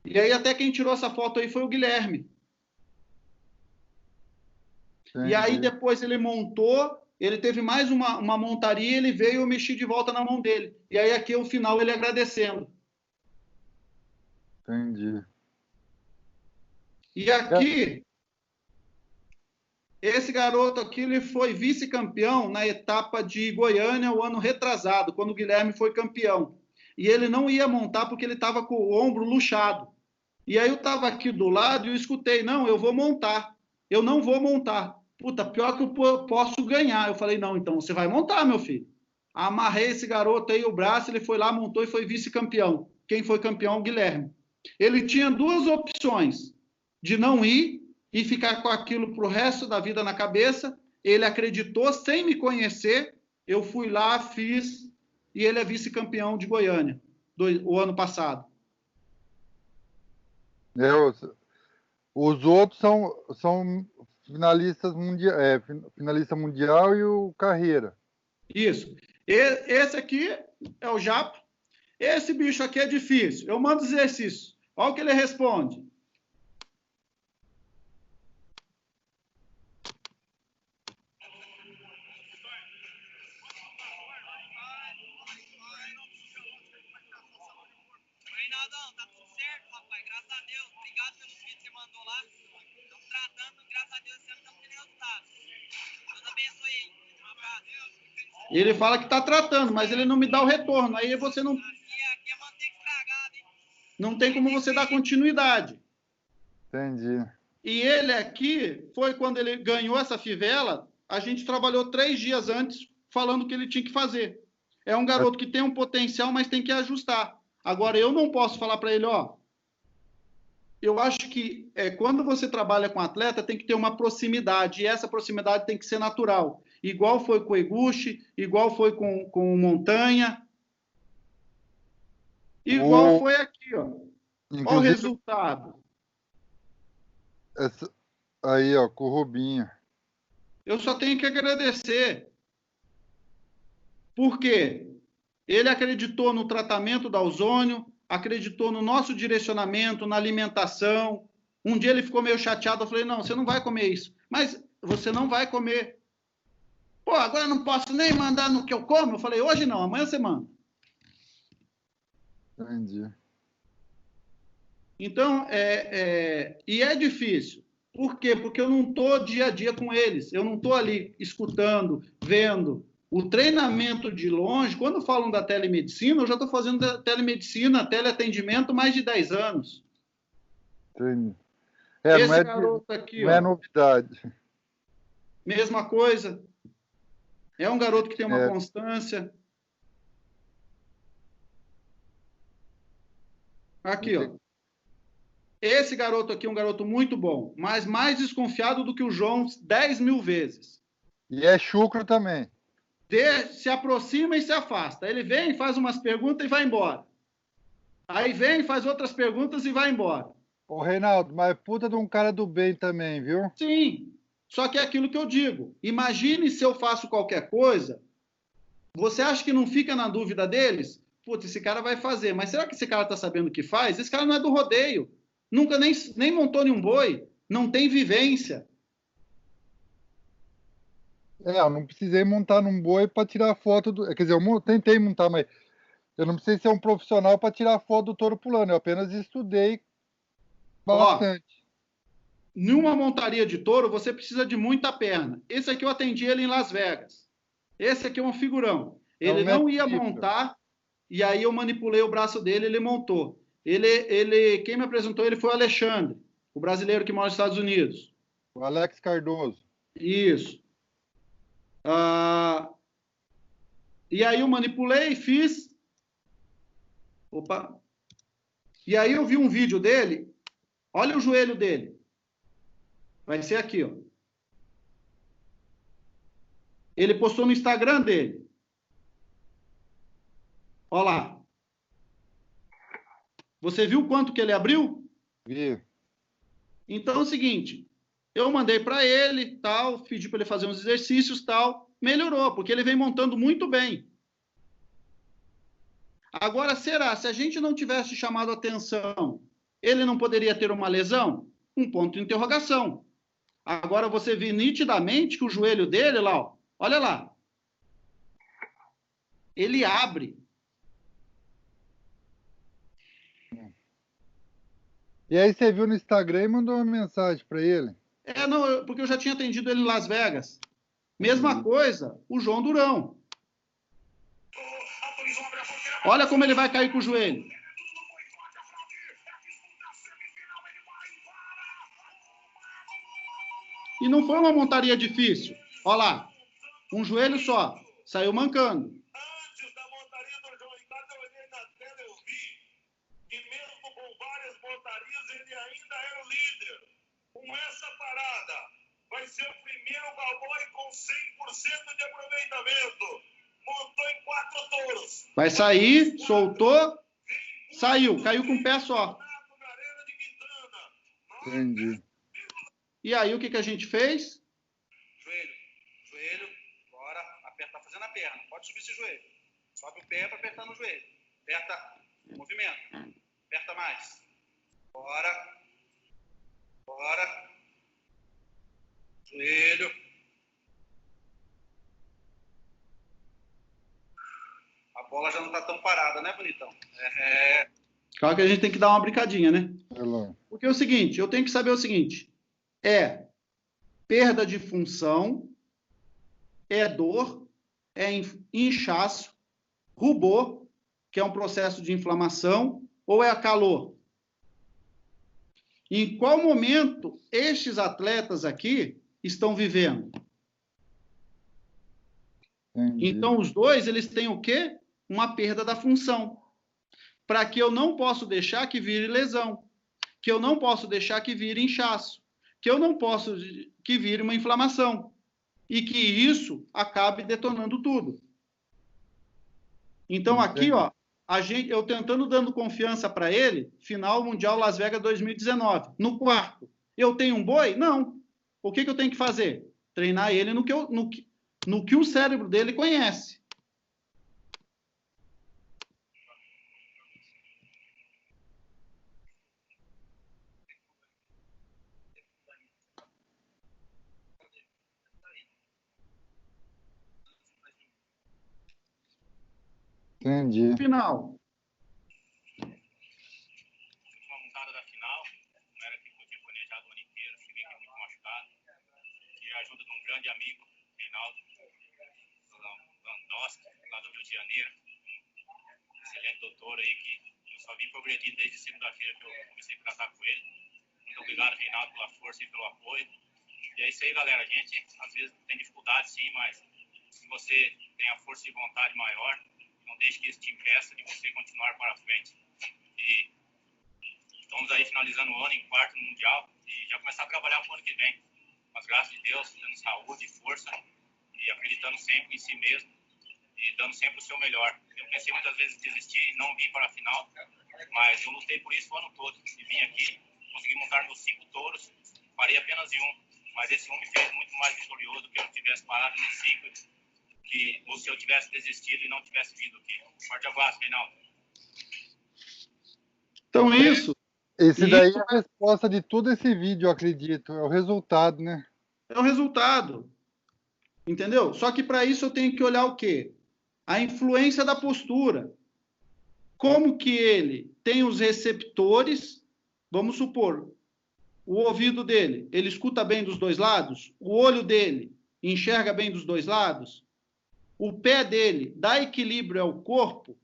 E aí até quem tirou essa foto aí foi o Guilherme. Entendi. E aí depois ele montou, ele teve mais uma montaria, ele veio e eu mexi de volta na mão dele. E aí aqui o final ele agradecendo. Entendi. E aqui, esse garoto aqui, ele foi vice-campeão na etapa de Goiânia o ano retrasado, quando o Guilherme foi campeão. E ele não ia montar porque ele estava com o ombro luxado. E aí eu estava aqui do lado e eu escutei, não, eu vou montar. Eu não vou montar. Puta, pior que eu posso ganhar. Eu falei, não, então você vai montar, meu filho. Amarrei esse garoto aí o braço, ele foi lá, montou e foi vice-campeão. Quem foi campeão? O Guilherme. Ele tinha duas opções, de não ir e ficar com aquilo para o resto da vida na cabeça. Ele acreditou sem me conhecer, eu fui lá, fiz, e ele é vice-campeão de Goiânia, o ano passado. Os outros são finalistas finalista mundial e o Carreira. Isso. Esse aqui é o Japo. Esse bicho aqui é difícil. Eu mando exercício. Olha o que ele responde. Reinaldão, tá tudo certo, rapaz. Graças a Deus. Obrigado pelos vídeos que você mandou lá. Estamos tratando, graças a Deus, você não está tendo resultado. Deus abençoe aí. Um abraço. Ele fala que está tratando, mas ele não me dá o retorno. Aí você não... Aqui é manteiga estragada, hein? Não tem como você dar continuidade. Entendi. E ele aqui, foi quando ele ganhou essa fivela, a gente trabalhou 3 dias antes falando o que ele tinha que fazer. É um garoto que tem um potencial, mas tem que ajustar. Agora, eu não posso falar para ele, ó... Eu acho que quando você trabalha com atleta, tem que ter uma proximidade, e essa proximidade tem que ser natural. Igual foi com o Eguchi, igual foi com o Montanha, igual foi aqui, ó. Olha o resultado. Aí, ó, com o Rubinho. Eu só tenho que agradecer. Por quê? Ele acreditou no tratamento da ozônio, acreditou no nosso direcionamento, na alimentação. Um dia ele ficou meio chateado, eu falei, não, você não vai comer isso. Mas você não vai comer. Pô, agora eu não posso nem mandar no que eu como. Eu falei, hoje não, amanhã você manda. Entendi. Então, e é difícil. Por quê? Porque eu não estou dia a dia com eles. Eu não estou ali escutando, vendo. O treinamento de longe, quando falam da telemedicina, eu já estou fazendo telemedicina, teleatendimento há mais de 10 anos. Entendi. Esse garoto aqui, não é novidade. Mesma coisa. É um garoto que tem uma constância. Aqui, ó. Esse garoto aqui é um garoto muito bom, mas mais desconfiado do que o João 10.000 vezes. E é chucro também. Se aproxima e se afasta. Ele vem, faz umas perguntas e vai embora. Aí vem, faz outras perguntas e vai embora. Ô, Reinaldo, mas puta de um cara do bem também, viu? Sim. Só que é aquilo que eu digo. Imagine se eu faço qualquer coisa, você acha que não fica na dúvida deles? Putz, esse cara vai fazer, mas será que esse cara está sabendo o que faz? Esse cara não é do rodeio. Nunca nem montou nenhum boi. Não tem vivência. Eu não precisei montar num boi para tirar foto do... Quer dizer, eu tentei montar, mas eu não precisei ser um profissional para tirar foto do touro pulando. Eu apenas estudei bastante. Numa montaria de touro, você precisa de muita perna. Esse aqui eu atendi ele em Las Vegas. Esse aqui é um figurão. Ele não ia montar, e aí eu manipulei o braço dele, ele montou. Quem me apresentou ele foi o Alexandre, o brasileiro que mora nos Estados Unidos. O Alex Cardoso. Isso. E aí eu manipulei, fiz. Opa. E aí eu vi um vídeo dele. Olha o joelho dele. Vai ser aqui, ó. Ele postou no Instagram dele. Olha lá. Você viu quanto que ele abriu? Vi. Então é o seguinte, eu mandei para ele, tal, pedi para ele fazer uns exercícios, tal, melhorou, porque ele vem montando muito bem. Agora, será, se a gente não tivesse chamado atenção, ele não poderia ter uma lesão? Um ponto de interrogação. Agora você vê nitidamente que o joelho dele, lá, ó, olha lá, ele abre. E aí você viu no Instagram e mandou uma mensagem para ele? Não, porque eu já tinha atendido ele em Las Vegas. Mesma coisa, o João Durão. Olha como ele vai cair com o joelho. E não foi uma montaria difícil. Olha lá, um joelho só, saiu mancando. montarias, ele ainda era o líder. Com essa parada, vai ser o primeiro cowboy com 100% de aproveitamento. Montou em 4 touros. Vai sair, soltou, saiu, caiu com o pé só. Entendi. E aí, o que a gente fez? Joelho, bora, aperta, tá fazendo a perna, pode subir esse joelho. Sobe o pé para apertar no joelho. Aperta, movimento, aperta mais. Bora, joelho. A bola já não tá tão parada, né, bonitão? Claro que a gente tem que dar uma brincadinha, né? Hello. Porque é o seguinte, eu tenho que saber o seguinte, é perda de função, é dor, é inchaço, rubor, que é um processo de inflamação, ou é calor? Em qual momento estes atletas aqui estão vivendo? Entendi. Então, os dois, eles têm o quê? Uma perda da função. Para que eu não posso deixar que vire lesão, que eu não posso deixar que vire inchaço, que eu não posso que vire uma inflamação, e que isso acabe detonando tudo. Então, aqui, ó, eu tentando dando confiança para ele, final Mundial Las Vegas 2019, no quarto. Eu tenho um boi? Não. O que eu tenho que fazer? Treinar ele no que o cérebro dele conhece. Entendi. Final. Uma montada da final, não era aquilo que eu tinha planejado o ano inteiro, cheguei aqui muito machucado. Tive a ajuda de um grande amigo, Reinaldo Landowski, lá do Rio de Janeiro. Excelente doutor aí, que eu só vim progredindo desde segunda-feira que eu comecei a tratar com ele. Muito obrigado, Reinaldo, pela força e pelo apoio. E é isso aí, galera. A gente, às vezes, tem dificuldade, sim, mas se você tem a força de vontade maior, não deixe que isso te impeça de você continuar para frente. E estamos aí finalizando o ano em quarto no Mundial e já começar a trabalhar para o ano que vem. Com as graças de Deus, dando saúde, força e acreditando sempre em si mesmo e dando sempre o seu melhor. Eu pensei muitas vezes em desistir e não vir para a final, mas eu lutei por isso o ano todo. E vim aqui, consegui montar meus 5 touros, parei apenas em um, mas esse um me fez muito mais vitorioso do que eu tivesse parado nos 5, ou se eu tivesse desistido e não tivesse vindo aqui. Forte abraço, Reinaldo. Então, isso. Esse daí é a resposta de todo esse vídeo, eu acredito. É o resultado, né? É o resultado. Entendeu? Só que para isso eu tenho que olhar o quê? A influência da postura. Como que ele tem os receptores, vamos supor, o ouvido dele, ele escuta bem dos dois lados? O olho dele enxerga bem dos dois lados? O pé dele dá equilíbrio ao corpo?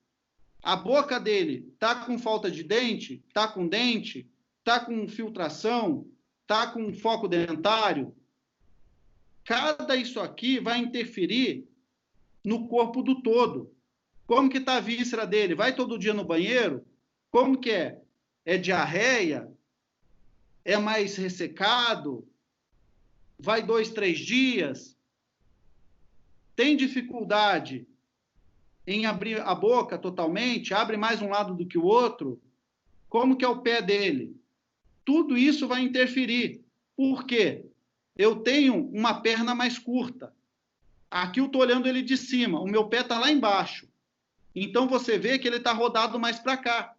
A boca dele tá com falta de dente? Tá com dente? Tá com filtração? Tá com foco dentário? Cada isso aqui vai interferir no corpo do todo. Como que está a víscera dele? Vai todo dia no banheiro? Como que é? É diarreia? É mais ressecado? Vai 2, 3 dias? Tem dificuldade em abrir a boca totalmente? Abre mais um lado do que o outro? Como que é o pé dele? Tudo isso vai interferir. Por quê? Eu tenho uma perna mais curta. Aqui eu estou olhando ele de cima, o meu pé está lá embaixo. Então, você vê que ele está rodado mais para cá.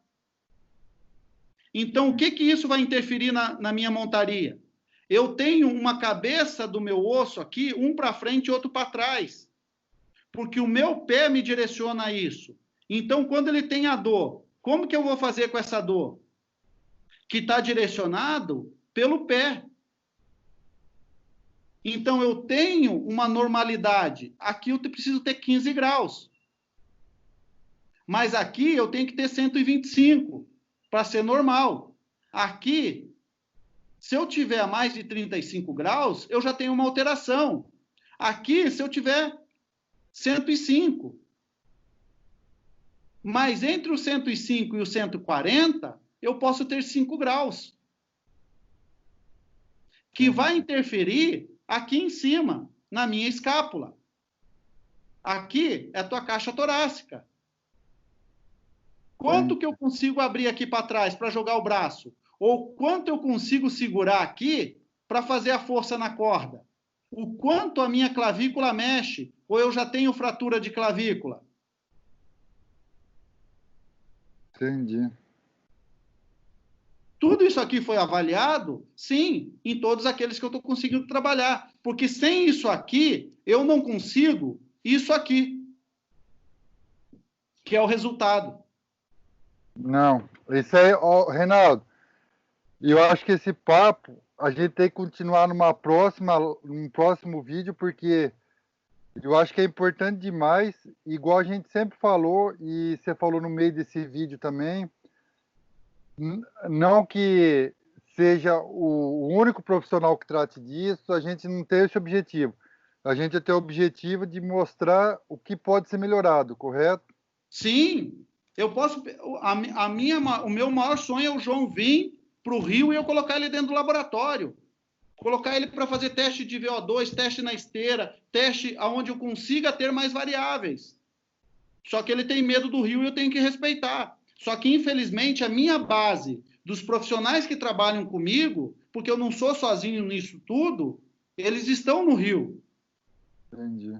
Então, o que isso vai interferir na minha montaria? Eu tenho uma cabeça do meu osso aqui, um para frente e outro para trás. Porque o meu pé me direciona a isso. Então, quando ele tem a dor, como que eu vou fazer com essa dor? Que está direcionado pelo pé. Então, eu tenho uma normalidade. Aqui eu preciso ter 15 graus. Mas aqui eu tenho que ter 125 para ser normal. Aqui, se eu tiver mais de 35 graus, eu já tenho uma alteração. Aqui, se eu tiver 105. Mas entre o 105 e o 140, eu posso ter 5 graus. Que vai interferir aqui em cima, na minha escápula. Aqui é a tua caixa torácica. Quanto que eu consigo abrir aqui para trás para jogar o braço? Ou quanto eu consigo segurar aqui para fazer a força na corda? O quanto a minha clavícula mexe? Ou eu já tenho fratura de clavícula? Entendi. Tudo isso aqui foi avaliado, sim, em todos aqueles que eu estou conseguindo trabalhar. Porque sem isso aqui, eu não consigo isso aqui, que é o resultado. Não, isso aí, ó, Reinaldo, eu acho que esse papo a gente tem que continuar num próximo vídeo, porque eu acho que é importante demais, igual a gente sempre falou, e você falou no meio desse vídeo também, não que seja o único profissional que trate disso, a gente não tem esse objetivo. A gente tem o objetivo de mostrar o que pode ser melhorado, correto? Sim, eu posso. O meu maior sonho é o João vir para o Rio e eu colocar ele dentro do laboratório. Colocar ele para fazer teste de VO2, teste na esteira, teste onde eu consiga ter mais variáveis. Só que ele tem medo do Rio e eu tenho que respeitar. Só que, infelizmente, a minha base dos profissionais que trabalham comigo, porque eu não sou sozinho nisso tudo, eles estão no Rio. Entendi.